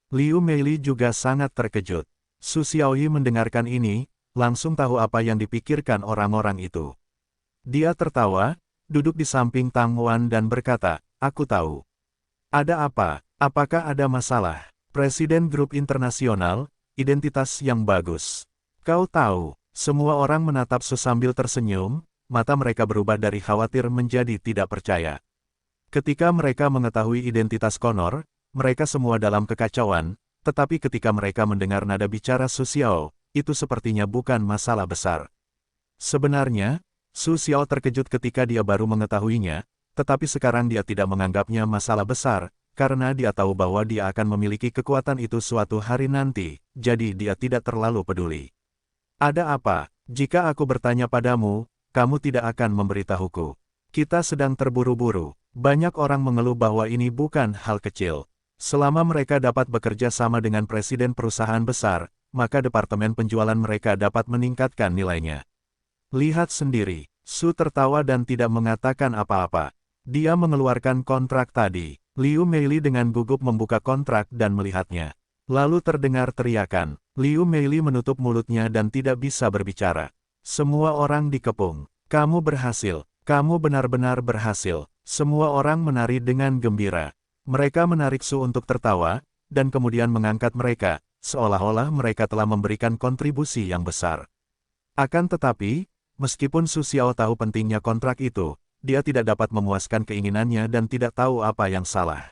Liu Meili juga sangat terkejut. Su Xiaoyi mendengarkan ini, langsung tahu apa yang dipikirkan orang-orang itu. Dia tertawa, duduk di samping Tang Wan dan berkata, aku tahu. Ada apa? Apakah ada masalah? Presiden grup internasional, identitas yang bagus. Kau tahu, semua orang menatap Su sambil tersenyum, mata mereka berubah dari khawatir menjadi tidak percaya. Ketika mereka mengetahui identitas Connor, mereka semua dalam kekacauan, tetapi ketika mereka mendengar nada bicara Su Xiao, itu sepertinya bukan masalah besar. Sebenarnya, Su Xiao terkejut ketika dia baru mengetahuinya, tetapi sekarang dia tidak menganggapnya masalah besar, karena dia tahu bahwa dia akan memiliki kekuatan itu suatu hari nanti, jadi dia tidak terlalu peduli. Ada apa? Jika aku bertanya padamu, kamu tidak akan memberitahuku. Kita sedang terburu-buru. Banyak orang mengeluh bahwa ini bukan hal kecil. Selama mereka dapat bekerja sama dengan presiden perusahaan besar, maka departemen penjualan mereka dapat meningkatkan nilainya. Lihat sendiri, Su tertawa dan tidak mengatakan apa-apa. Dia mengeluarkan kontrak tadi. Liu Meili dengan gugup membuka kontrak dan melihatnya. Lalu terdengar teriakan. Liu Meili menutup mulutnya dan tidak bisa berbicara. Semua orang dikepung. Kamu berhasil. Kamu benar-benar berhasil. Semua orang menari dengan gembira. Mereka menarik Su untuk tertawa, dan kemudian mengangkat mereka, seolah-olah mereka telah memberikan kontribusi yang besar. Akan tetapi, meskipun Su Xiao tahu pentingnya kontrak itu, dia tidak dapat memuaskan keinginannya dan tidak tahu apa yang salah.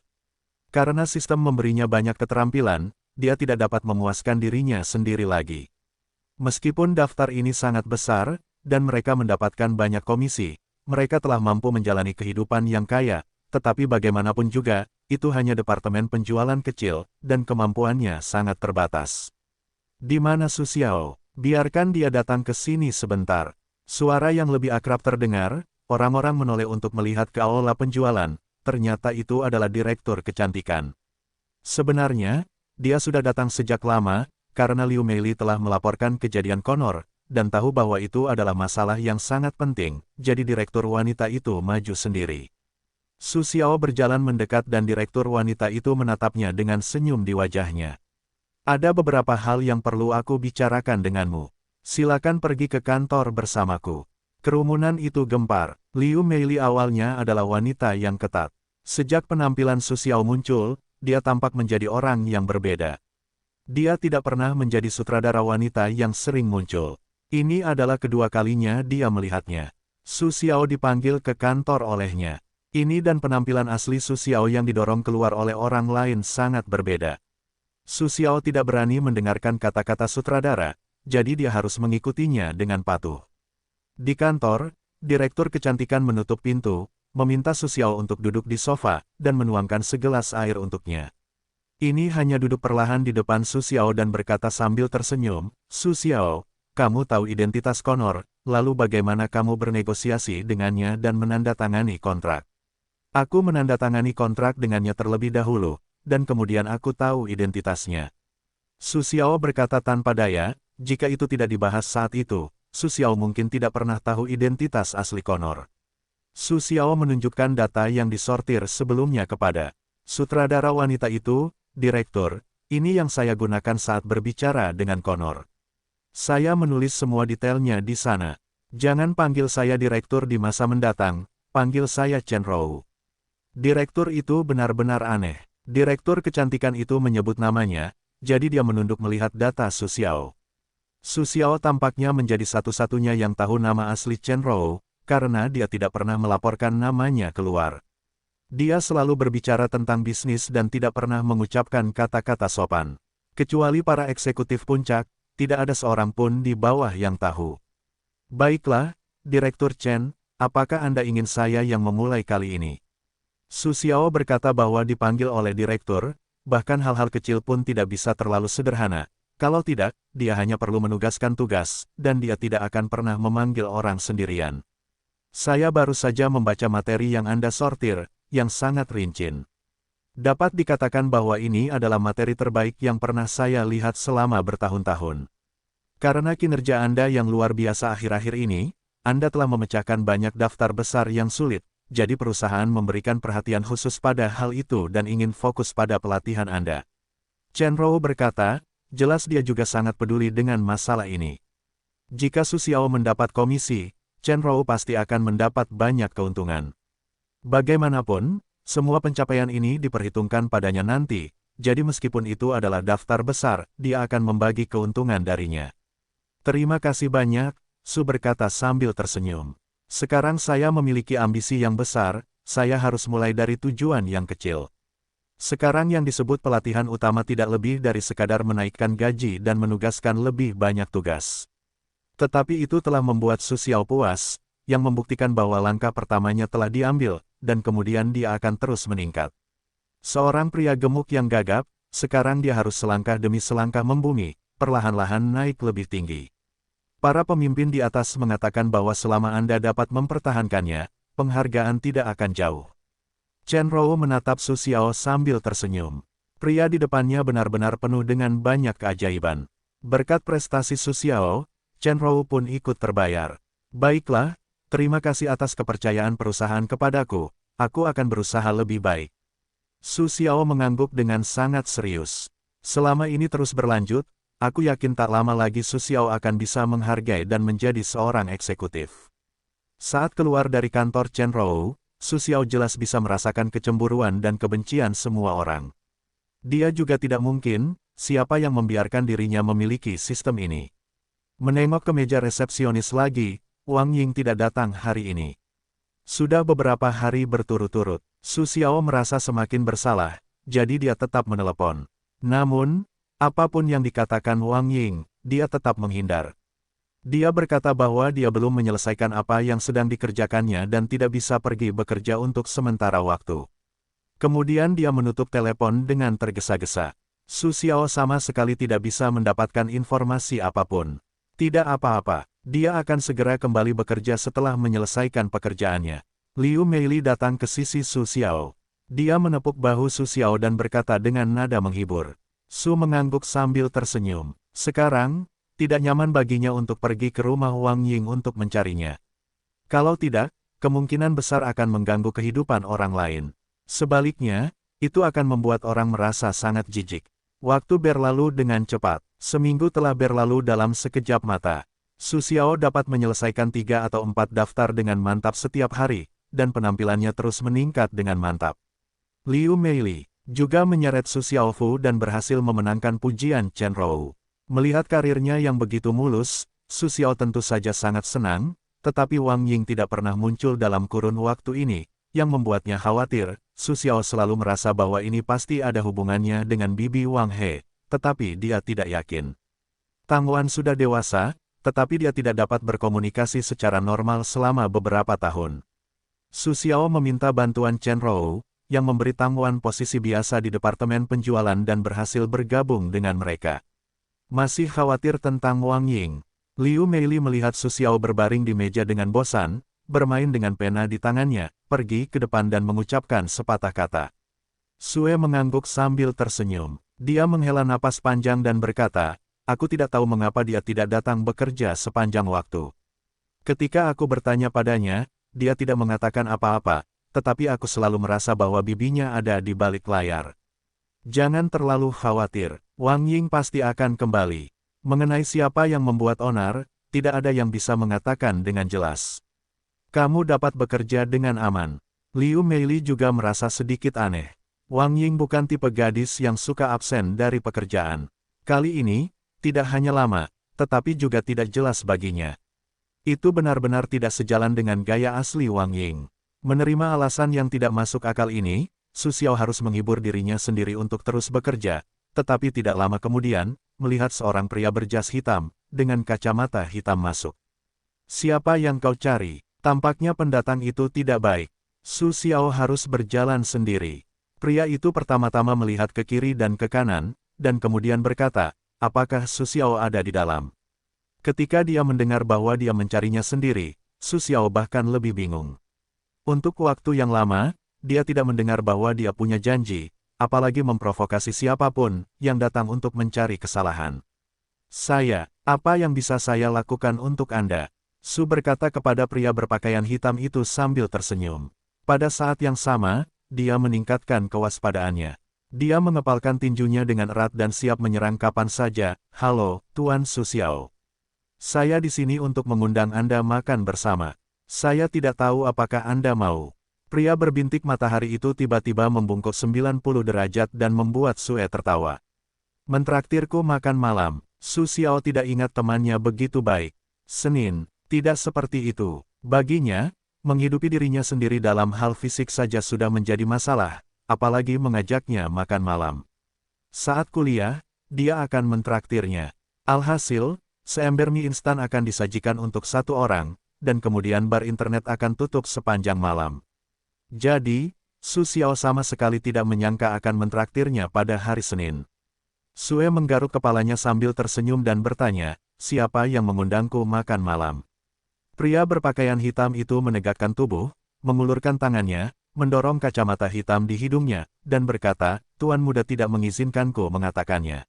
Karena sistem memberinya banyak keterampilan, dia tidak dapat memuaskan dirinya sendiri lagi. Meskipun daftar ini sangat besar, dan mereka mendapatkan banyak komisi, mereka telah mampu menjalani kehidupan yang kaya, tetapi bagaimanapun juga, itu hanya departemen penjualan kecil, dan kemampuannya sangat terbatas. Di mana Su Xiao? Biarkan dia datang ke sini sebentar. Suara yang lebih akrab terdengar, orang-orang menoleh untuk melihat ke aula penjualan, ternyata itu adalah direktur kecantikan. Sebenarnya, dia sudah datang sejak lama, karena Liu Meili telah melaporkan kejadian Connor, dan tahu bahwa itu adalah masalah yang sangat penting, jadi direktur wanita itu maju sendiri. Su Xiao berjalan mendekat dan direktur wanita itu menatapnya dengan senyum di wajahnya. Ada beberapa hal yang perlu aku bicarakan denganmu. Silakan pergi ke kantor bersamaku. Kerumunan itu gempar. Liu Meili awalnya adalah wanita yang ketat. Sejak penampilan Su Xiao muncul, dia tampak menjadi orang yang berbeda. Dia tidak pernah menjadi sutradara wanita yang sering muncul. Ini adalah kedua kalinya dia melihatnya. Su Xiao dipanggil ke kantor olehnya. Ini dan penampilan asli Su Xiao yang didorong keluar oleh orang lain sangat berbeda. Su Xiao tidak berani mendengarkan kata-kata sutradara, jadi dia harus mengikutinya dengan patuh. Di kantor, direktur kecantikan menutup pintu, meminta Su Xiao untuk duduk di sofa, dan menuangkan segelas air untuknya. Ini hanya duduk perlahan di depan Su Xiao dan berkata sambil tersenyum, Su Xiao, kamu tahu identitas Connor, lalu bagaimana kamu bernegosiasi dengannya dan menandatangani kontrak? Aku menandatangani kontrak dengannya terlebih dahulu, dan kemudian aku tahu identitasnya. Su Xiao berkata tanpa daya, jika itu tidak dibahas saat itu, Su Xiao mungkin tidak pernah tahu identitas asli Connor. Su Xiao menunjukkan data yang disortir sebelumnya kepada sutradara wanita itu, Direktur, ini yang saya gunakan saat berbicara dengan Connor. Saya menulis semua detailnya di sana. Jangan panggil saya Direktur di masa mendatang, panggil saya Chen Rou. Direktur itu benar-benar aneh. Direktur kecantikan itu menyebut namanya, jadi dia menunduk melihat data Su Xiao. Su Xiao tampaknya menjadi satu-satunya yang tahu nama asli Chen Rou, karena dia tidak pernah melaporkan namanya keluar. Dia selalu berbicara tentang bisnis dan tidak pernah mengucapkan kata-kata sopan. Kecuali para eksekutif puncak, tidak ada seorang pun di bawah yang tahu. Baiklah, Direktur Chen, apakah Anda ingin saya yang memulai kali ini? Su Xiao berkata bahwa dipanggil oleh direktur, bahkan hal-hal kecil pun tidak bisa terlalu sederhana. Kalau tidak, dia hanya perlu menugaskan tugas, dan dia tidak akan pernah memanggil orang sendirian. Saya baru saja membaca materi yang Anda sortir, yang sangat rinci. Dapat dikatakan bahwa ini adalah materi terbaik yang pernah saya lihat selama bertahun-tahun. Karena kinerja Anda yang luar biasa akhir-akhir ini, Anda telah memecahkan banyak daftar besar yang sulit. Jadi perusahaan memberikan perhatian khusus pada hal itu dan ingin fokus pada pelatihan Anda. Chen Rou berkata, jelas dia juga sangat peduli dengan masalah ini. Jika Su Xiao mendapat komisi, Chen Rou pasti akan mendapat banyak keuntungan. Bagaimanapun, semua pencapaian ini diperhitungkan padanya nanti, jadi meskipun itu adalah daftar besar, dia akan membagi keuntungan darinya. Terima kasih banyak, Su berkata sambil tersenyum. Sekarang saya memiliki ambisi yang besar, saya harus mulai dari tujuan yang kecil. Sekarang yang disebut pelatihan utama tidak lebih dari sekadar menaikkan gaji dan menugaskan lebih banyak tugas. Tetapi itu telah membuat Su Xiao puas, yang membuktikan bahwa langkah pertamanya telah diambil, dan kemudian dia akan terus meningkat. Seorang pria gemuk yang gagap, sekarang dia harus selangkah demi selangkah membumi, perlahan-lahan naik lebih tinggi. Para pemimpin di atas mengatakan bahwa selama Anda dapat mempertahankannya, penghargaan tidak akan jauh. Chen Rou menatap Su Xiao sambil tersenyum. Pria di depannya benar-benar penuh dengan banyak keajaiban. Berkat prestasi Su Xiao, Chen Rou pun ikut terbayar. Baiklah, terima kasih atas kepercayaan perusahaan kepadaku, aku akan berusaha lebih baik. Su Xiao mengangguk dengan sangat serius. Selama ini terus berlanjut, aku yakin tak lama lagi Su Xiao akan bisa menghargai dan menjadi seorang eksekutif. Saat keluar dari kantor Chen Rou, Su Xiao jelas bisa merasakan kecemburuan dan kebencian semua orang. Dia juga tidak mungkin, siapa yang membiarkan dirinya memiliki sistem ini. Menengok ke meja resepsionis lagi, Wang Ying tidak datang hari ini. Sudah beberapa hari berturut-turut, Su Xiao merasa semakin bersalah, jadi dia tetap menelepon. Namun, apapun yang dikatakan Wang Ying, dia tetap menghindar. Dia berkata bahwa dia belum menyelesaikan apa yang sedang dikerjakannya dan tidak bisa pergi bekerja untuk sementara waktu. Kemudian dia menutup telepon dengan tergesa-gesa. Su Xiao sama sekali tidak bisa mendapatkan informasi apapun. Tidak apa-apa, dia akan segera kembali bekerja setelah menyelesaikan pekerjaannya. Liu Meili datang ke sisi Su Xiao. Dia menepuk bahu Su Xiao dan berkata dengan nada menghibur. Su mengangguk sambil tersenyum. Sekarang, tidak nyaman baginya untuk pergi ke rumah Wang Ying untuk mencarinya. Kalau tidak, kemungkinan besar akan mengganggu kehidupan orang lain. Sebaliknya, itu akan membuat orang merasa sangat jijik. Waktu berlalu dengan cepat. Seminggu telah berlalu dalam sekejap mata. Su Xiao dapat menyelesaikan 3 atau 4 daftar dengan mantap setiap hari, dan penampilannya terus meningkat dengan mantap. Liu Meili juga menyeret Su Xiaofu dan berhasil memenangkan pujian Chen Rou. Melihat karirnya yang begitu mulus, Su Xiao tentu saja sangat senang, tetapi Wang Ying tidak pernah muncul dalam kurun waktu ini, yang membuatnya khawatir. Su Xiao selalu merasa bahwa ini pasti ada hubungannya dengan bibi Wang He, tetapi dia tidak yakin. Tang Wan sudah dewasa, tetapi dia tidak dapat berkomunikasi secara normal selama beberapa tahun. Su Xiao meminta bantuan Chen Rou, yang memberi Tang Wan posisi biasa di departemen penjualan dan berhasil bergabung dengan mereka. Masih khawatir tentang Wang Ying, Liu Meili melihat Su Xiao berbaring di meja dengan bosan, bermain dengan pena di tangannya, pergi ke depan dan mengucapkan sepatah kata. Sue mengangguk sambil tersenyum. Dia menghela napas panjang dan berkata, aku tidak tahu mengapa dia tidak datang bekerja sepanjang waktu. Ketika aku bertanya padanya, dia tidak mengatakan apa-apa, tetapi aku selalu merasa bahwa bibinya ada di balik layar. Jangan terlalu khawatir, Wang Ying pasti akan kembali. Mengenai siapa yang membuat onar, tidak ada yang bisa mengatakan dengan jelas. Kamu dapat bekerja dengan aman. Liu Meili juga merasa sedikit aneh. Wang Ying bukan tipe gadis yang suka absen dari pekerjaan. Kali ini, tidak hanya lama, tetapi juga tidak jelas baginya. Itu benar-benar tidak sejalan dengan gaya asli Wang Ying. Menerima alasan yang tidak masuk akal ini, Su Xiao harus menghibur dirinya sendiri untuk terus bekerja, tetapi tidak lama kemudian, melihat seorang pria berjas hitam, dengan kacamata hitam masuk. Siapa yang kau cari? Tampaknya pendatang itu tidak baik. Su Xiao harus berjalan sendiri. Pria itu pertama-tama melihat ke kiri dan ke kanan, dan kemudian berkata, apakah Su Xiao ada di dalam? Ketika dia mendengar bahwa dia mencarinya sendiri, Su Xiao bahkan lebih bingung. Untuk waktu yang lama, dia tidak mendengar bahwa dia punya janji, apalagi memprovokasi siapapun yang datang untuk mencari kesalahan. Apa yang bisa saya lakukan untuk Anda? Su berkata kepada pria berpakaian hitam itu sambil tersenyum. Pada saat yang sama, dia meningkatkan kewaspadaannya. Dia mengepalkan tinjunya dengan erat dan siap menyerang kapan saja. Halo, Tuan Su Xiao. Saya di sini untuk mengundang Anda makan bersama. Saya tidak tahu apakah Anda mau. Pria berbintik matahari itu tiba-tiba membungkuk 90 derajat dan membuat Sue tertawa. Mentraktirku makan malam. Su Xiao tidak ingat temannya begitu baik. Senin, tidak seperti itu. Baginya, menghidupi dirinya sendiri dalam hal fisik saja sudah menjadi masalah, apalagi mengajaknya makan malam. Saat kuliah, dia akan mentraktirnya. Alhasil, seember mie instan akan disajikan untuk satu orang, dan kemudian bar internet akan tutup sepanjang malam. Jadi, Su Xiao sama sekali tidak menyangka akan mentraktirnya pada hari Senin. Sue menggaruk kepalanya sambil tersenyum dan bertanya, siapa yang mengundangku makan malam? Pria berpakaian hitam itu menegakkan tubuh, mengulurkan tangannya, mendorong kacamata hitam di hidungnya, dan berkata, Tuan muda tidak mengizinkanku mengatakannya.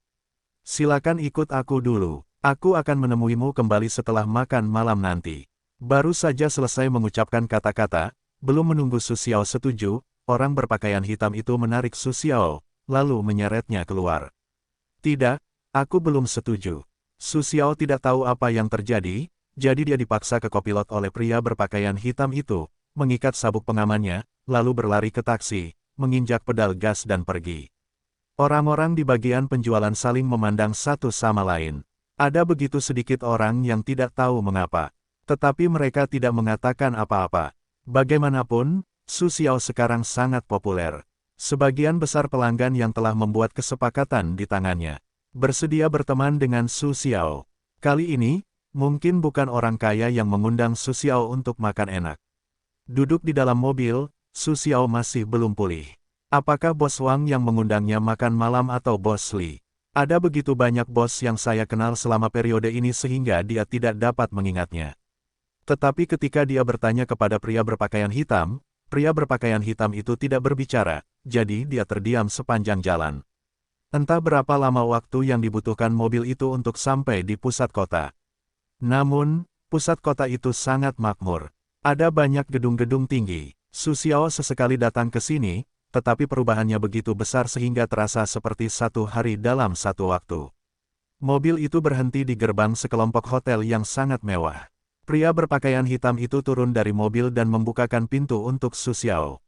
Silakan ikut aku dulu. Aku akan menemuimu kembali setelah makan malam nanti. Baru saja selesai mengucapkan kata-kata, belum menunggu Su Xiao setuju, orang berpakaian hitam itu menarik Su Xiao, lalu menyeretnya keluar. Tidak, aku belum setuju. Su Xiao tidak tahu apa yang terjadi, jadi dia dipaksa ke kopilot oleh pria berpakaian hitam itu, mengikat sabuk pengamannya, lalu berlari ke taksi, menginjak pedal gas dan pergi. Orang-orang di bagian penjualan saling memandang satu sama lain. Ada begitu sedikit orang yang tidak tahu mengapa. Tetapi mereka tidak mengatakan apa-apa. Bagaimanapun, Su Xiao sekarang sangat populer. Sebagian besar pelanggan yang telah membuat kesepakatan di tangannya bersedia berteman dengan Su Xiao. Kali ini, mungkin bukan orang kaya yang mengundang Su Xiao untuk makan enak. Duduk di dalam mobil, Su Xiao masih belum pulih. Apakah Bos Wang yang mengundangnya makan malam atau Bos Li? Ada begitu banyak bos yang saya kenal selama periode ini sehingga dia tidak dapat mengingatnya. Tetapi ketika dia bertanya kepada pria berpakaian hitam itu tidak berbicara, jadi dia terdiam sepanjang jalan. Entah berapa lama waktu yang dibutuhkan mobil itu untuk sampai di pusat kota. Namun, pusat kota itu sangat makmur. Ada banyak gedung-gedung tinggi. Su Xiao sesekali datang ke sini, tetapi perubahannya begitu besar sehingga terasa seperti satu hari dalam satu waktu. Mobil itu berhenti di gerbang sekelompok hotel yang sangat mewah. Pria berpakaian hitam itu turun dari mobil dan membukakan pintu untuk Su Xiao.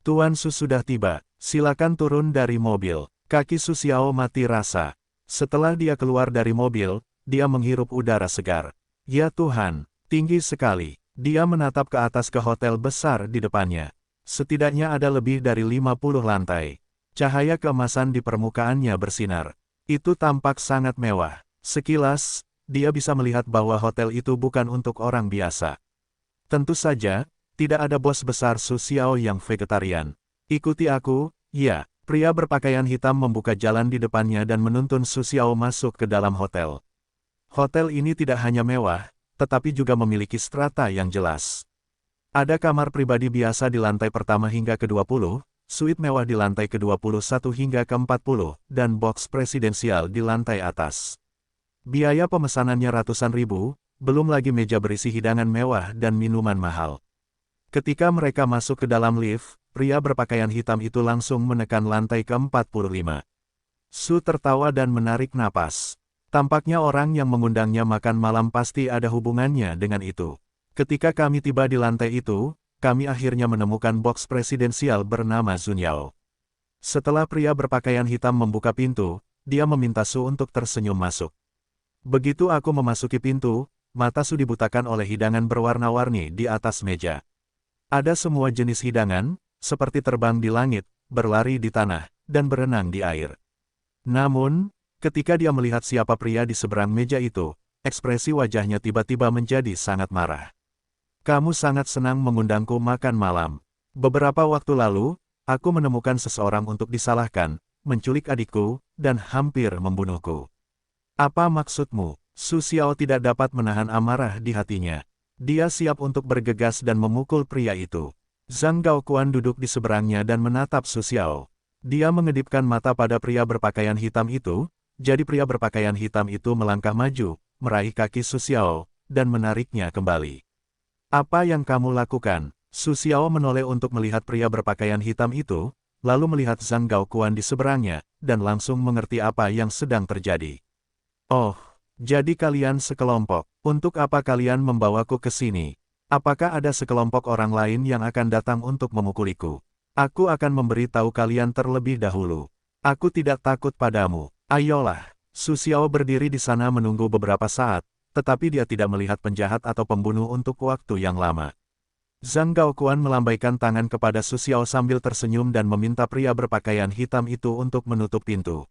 Tuan Su sudah tiba, silakan turun dari mobil. Kaki Su Xiao mati rasa. Setelah dia keluar dari mobil, dia menghirup udara segar. Ya Tuhan, tinggi sekali. Dia menatap ke atas ke hotel besar di depannya. Setidaknya ada lebih dari 50 lantai. Cahaya keemasan di permukaannya bersinar. Itu tampak sangat mewah. Sekilas, dia bisa melihat bahwa hotel itu bukan untuk orang biasa. Tentu saja, tidak ada bos besar Su Xiao yang vegetarian. Ikuti aku, ya. Pria berpakaian hitam membuka jalan di depannya dan menuntun Su Xiao masuk ke dalam hotel. Hotel ini tidak hanya mewah, tetapi juga memiliki strata yang jelas. Ada kamar pribadi biasa di lantai pertama hingga ke-20, suite mewah di lantai ke-21 hingga ke-40, dan box presidensial di lantai atas. Biaya pemesanannya ratusan ribu, belum lagi meja berisi hidangan mewah dan minuman mahal. Ketika mereka masuk ke dalam lift, pria berpakaian hitam itu langsung menekan lantai ke-45. Su tertawa dan menarik napas. Tampaknya orang yang mengundangnya makan malam pasti ada hubungannya dengan itu. Ketika kami tiba di lantai itu, kami akhirnya menemukan box presidensial bernama Zunyao. Setelah pria berpakaian hitam membuka pintu, dia meminta Su untuk tersenyum masuk. Begitu aku memasuki pintu, mata Su dibutakan oleh hidangan berwarna-warni di atas meja. Ada semua jenis hidangan, seperti terbang di langit, berlari di tanah, dan berenang di air. Namun, ketika dia melihat siapa pria di seberang meja itu, ekspresi wajahnya tiba-tiba menjadi sangat marah. Kamu sangat senang mengundangku makan malam. Beberapa waktu lalu, aku menemukan seseorang untuk disalahkan, menculik adikku, dan hampir membunuhku. Apa maksudmu? Su Xiao tidak dapat menahan amarah di hatinya. Dia siap untuk bergegas dan memukul pria itu. Zhang Gaoquan duduk di seberangnya dan menatap Su Xiao. Dia mengedipkan mata pada pria berpakaian hitam itu, jadi pria berpakaian hitam itu melangkah maju, meraih kaki Su Xiao, dan menariknya kembali. Apa yang kamu lakukan? Su Xiao menoleh untuk melihat pria berpakaian hitam itu, lalu melihat Zhang Gaoquan di seberangnya, dan langsung mengerti apa yang sedang terjadi. Oh, jadi kalian sekelompok. Untuk apa kalian membawaku ke sini? Apakah ada sekelompok orang lain yang akan datang untuk memukuliku? Aku akan memberi tahu kalian terlebih dahulu. Aku tidak takut padamu. Ayolah. Su Xiao berdiri di sana menunggu beberapa saat, tetapi dia tidak melihat penjahat atau pembunuh untuk waktu yang lama. Zhang Gaoquan melambaikan tangan kepada Su Xiao sambil tersenyum dan meminta pria berpakaian hitam itu untuk menutup pintu.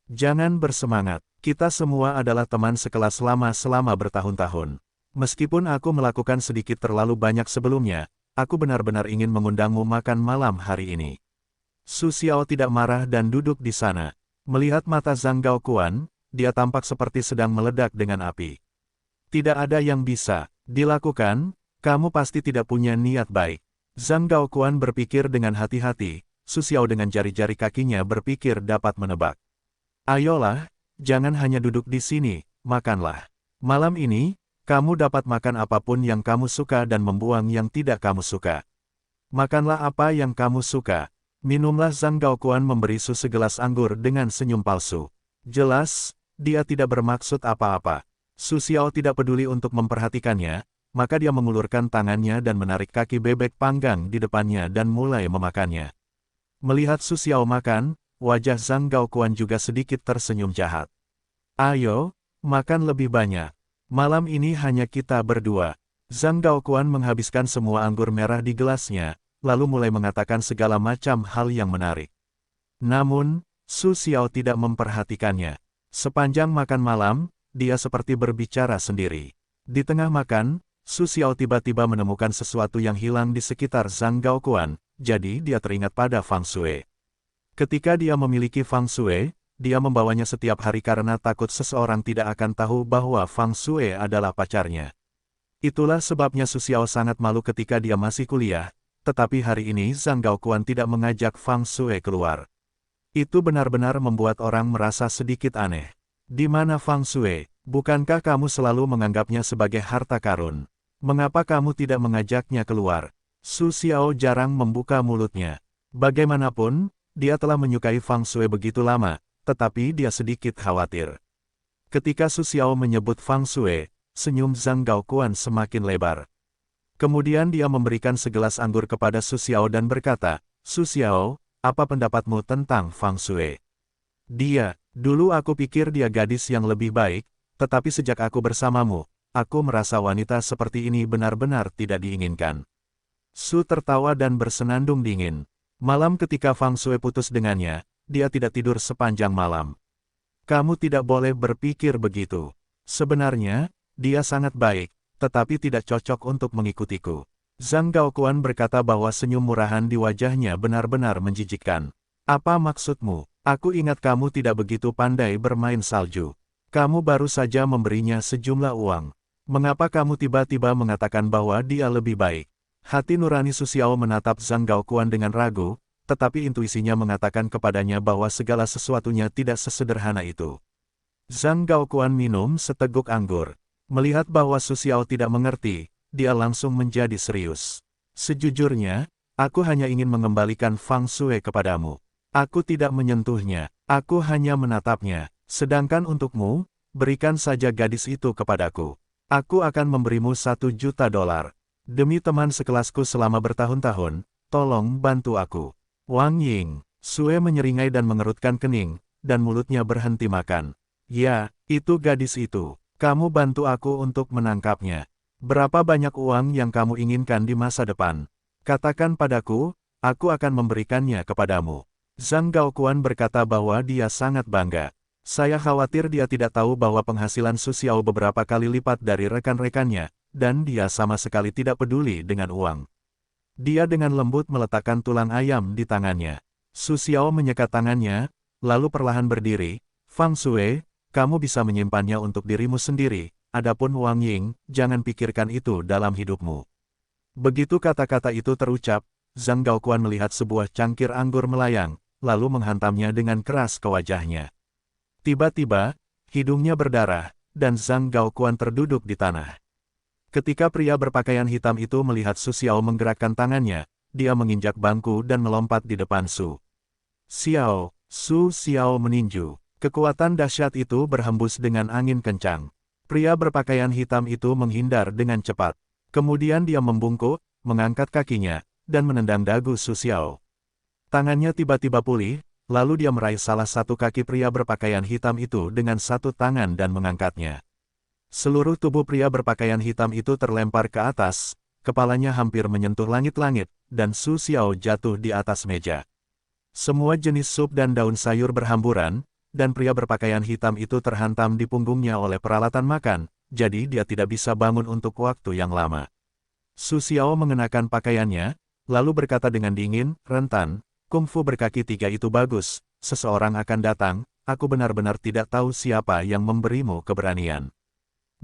Jangan bersemangat, kita semua adalah teman sekelas selama bertahun-tahun. Meskipun aku melakukan sedikit terlalu banyak sebelumnya, aku benar-benar ingin mengundangmu makan malam hari ini. Su Xiao tidak marah dan duduk di sana. Melihat mata Zhang Gaoquan, dia tampak seperti sedang meledak dengan api. Tidak ada yang bisa dilakukan, kamu pasti tidak punya niat baik. Zhang Gaoquan berpikir dengan hati-hati, Su Xiao dengan jari-jari kakinya berpikir dapat menebak. Ayolah, jangan hanya duduk di sini, makanlah. Malam ini, kamu dapat makan apapun yang kamu suka dan membuang yang tidak kamu suka. Makanlah apa yang kamu suka. Minumlah. Zhang Gaoquan memberi Su segelas anggur dengan senyum palsu. Jelas, dia tidak bermaksud apa-apa. Su Xiao tidak peduli untuk memperhatikannya, maka dia mengulurkan tangannya dan menarik kaki bebek panggang di depannya dan mulai memakannya. Melihat Su Xiao makan, wajah Zhang Gaoquan juga sedikit tersenyum jahat. Ayo, makan lebih banyak. Malam ini hanya kita berdua. Zhang Gaoquan menghabiskan semua anggur merah di gelasnya, lalu mulai mengatakan segala macam hal yang menarik. Namun, Su Xiao tidak memperhatikannya. Sepanjang makan malam, dia seperti berbicara sendiri. Di tengah makan, Su Xiao tiba-tiba menemukan sesuatu yang hilang di sekitar Zhang Gaoquan, jadi dia teringat pada Fang Shui. Ketika dia memiliki Fang Shui, dia membawanya setiap hari karena takut seseorang tidak akan tahu bahwa Fang Shui adalah pacarnya. Itulah sebabnya Su Xiao sangat malu ketika dia masih kuliah, tetapi hari ini Zhang Gaoquan tidak mengajak Fang Shui keluar. Itu benar-benar membuat orang merasa sedikit aneh. Di mana Fang Shui? Bukankah kamu selalu menganggapnya sebagai harta karun? Mengapa kamu tidak mengajaknya keluar? Su Xiao jarang membuka mulutnya. Bagaimanapun, dia telah menyukai Fang Shui begitu lama, tetapi dia sedikit khawatir. Ketika Su Xiao menyebut Fang Shui, senyum Zhang Gaoquan semakin lebar. Kemudian dia memberikan segelas anggur kepada Su Xiao dan berkata, Su Xiao, apa pendapatmu tentang Fang Shui? Dulu aku pikir dia gadis yang lebih baik, tetapi sejak aku bersamamu, aku merasa wanita seperti ini benar-benar tidak diinginkan. Su tertawa dan bersenandung dingin. Malam ketika Fang Shui putus dengannya, dia tidak tidur sepanjang malam. Kamu tidak boleh berpikir begitu. Sebenarnya, dia sangat baik, tetapi tidak cocok untuk mengikutiku. Zhang Gaoquan berkata bahwa senyum murahan di wajahnya benar-benar menjijikkan. Apa maksudmu? Aku ingat kamu tidak begitu pandai bermain salju. Kamu baru saja memberinya sejumlah uang. Mengapa kamu tiba-tiba mengatakan bahwa dia lebih baik? Hati nurani Su Xiao menatap Zhang Gaoquan dengan ragu, tetapi intuisinya mengatakan kepadanya bahwa segala sesuatunya tidak sesederhana itu. Zhang Gaoquan minum seteguk anggur. Melihat bahwa Su Xiao tidak mengerti, dia langsung menjadi serius. Sejujurnya, aku hanya ingin mengembalikan Fang Shui kepadamu. Aku tidak menyentuhnya, aku hanya menatapnya. Sedangkan untukmu, berikan saja gadis itu kepadaku. Aku akan memberimu $1 juta. Demi teman sekelasku selama bertahun-tahun, tolong bantu aku. Wang Ying, Sue menyeringai dan mengerutkan kening, dan mulutnya berhenti makan. Ya, itu gadis itu. Kamu bantu aku untuk menangkapnya. Berapa banyak uang yang kamu inginkan di masa depan? Katakan padaku, aku akan memberikannya kepadamu. Zhang Gaoquan berkata bahwa dia sangat bangga. Saya khawatir dia tidak tahu bahwa penghasilan Su Xiao beberapa kali lipat dari rekan-rekannya, dan dia sama sekali tidak peduli dengan uang. Dia dengan lembut meletakkan tulang ayam di tangannya. Su Xiao menyekat tangannya, lalu perlahan berdiri. Fang Shui, kamu bisa menyimpannya untuk dirimu sendiri, adapun Wang Ying, jangan pikirkan itu dalam hidupmu. Begitu kata-kata itu terucap, Zhang Gaoquan melihat sebuah cangkir anggur melayang, lalu menghantamnya dengan keras ke wajahnya. Tiba-tiba, hidungnya berdarah, dan Zhang Gaoquan terduduk di tanah. Ketika pria berpakaian hitam itu melihat Su Xiao menggerakkan tangannya, dia menginjak bangku dan melompat di depan Su Xiao meninju. Kekuatan dahsyat itu berhembus dengan angin kencang. Pria berpakaian hitam itu menghindar dengan cepat. Kemudian dia membungkuk, mengangkat kakinya, dan menendang dagu Su Xiao. Tangannya tiba-tiba pulih, lalu dia meraih salah satu kaki pria berpakaian hitam itu dengan satu tangan dan mengangkatnya. Seluruh tubuh pria berpakaian hitam itu terlempar ke atas, kepalanya hampir menyentuh langit-langit, dan Su Xiao jatuh di atas meja. Semua jenis sup dan daun sayur berhamburan, dan pria berpakaian hitam itu terhantam di punggungnya oleh peralatan makan, jadi dia tidak bisa bangun untuk waktu yang lama. Su Xiao mengenakan pakaiannya, lalu berkata dengan dingin, rentan, "Kungfu berkaki 3 itu bagus, seseorang akan datang, aku benar-benar tidak tahu siapa yang memberimu keberanian.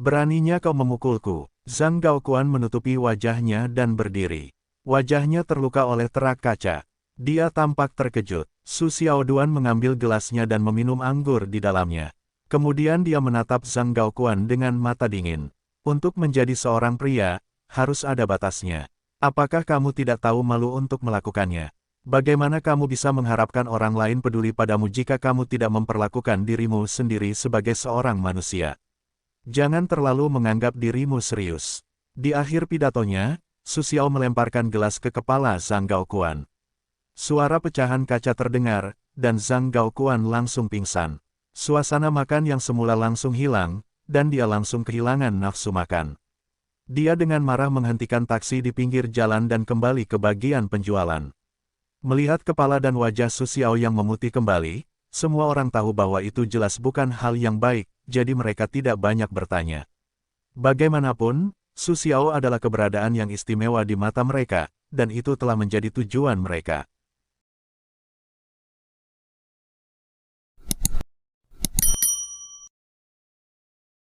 Beraninya kau memukulku." Zhang Gaoquan menutupi wajahnya dan berdiri. Wajahnya terluka oleh terak kaca. Dia tampak terkejut. Su Xiaoduan mengambil gelasnya dan meminum anggur di dalamnya. Kemudian dia menatap Zhang Gaoquan dengan mata dingin. Untuk menjadi seorang pria, harus ada batasnya. Apakah kamu tidak tahu malu untuk melakukannya? Bagaimana kamu bisa mengharapkan orang lain peduli padamu jika kamu tidak memperlakukan dirimu sendiri sebagai seorang manusia? Jangan terlalu menganggap dirimu serius. Di akhir pidatonya, Su Xiao melemparkan gelas ke kepala Zhang Gaoquan. Suara pecahan kaca terdengar, dan Zhang Gaoquan langsung pingsan. Suasana makan yang semula langsung hilang, dan dia langsung kehilangan nafsu makan. Dia dengan marah menghentikan taksi di pinggir jalan dan kembali ke bagian penjualan. Melihat kepala dan wajah Su Xiao yang memutih kembali, semua orang tahu bahwa itu jelas bukan hal yang baik, jadi mereka tidak banyak bertanya. Bagaimanapun, Su Xiao adalah keberadaan yang istimewa di mata mereka, dan itu telah menjadi tujuan mereka.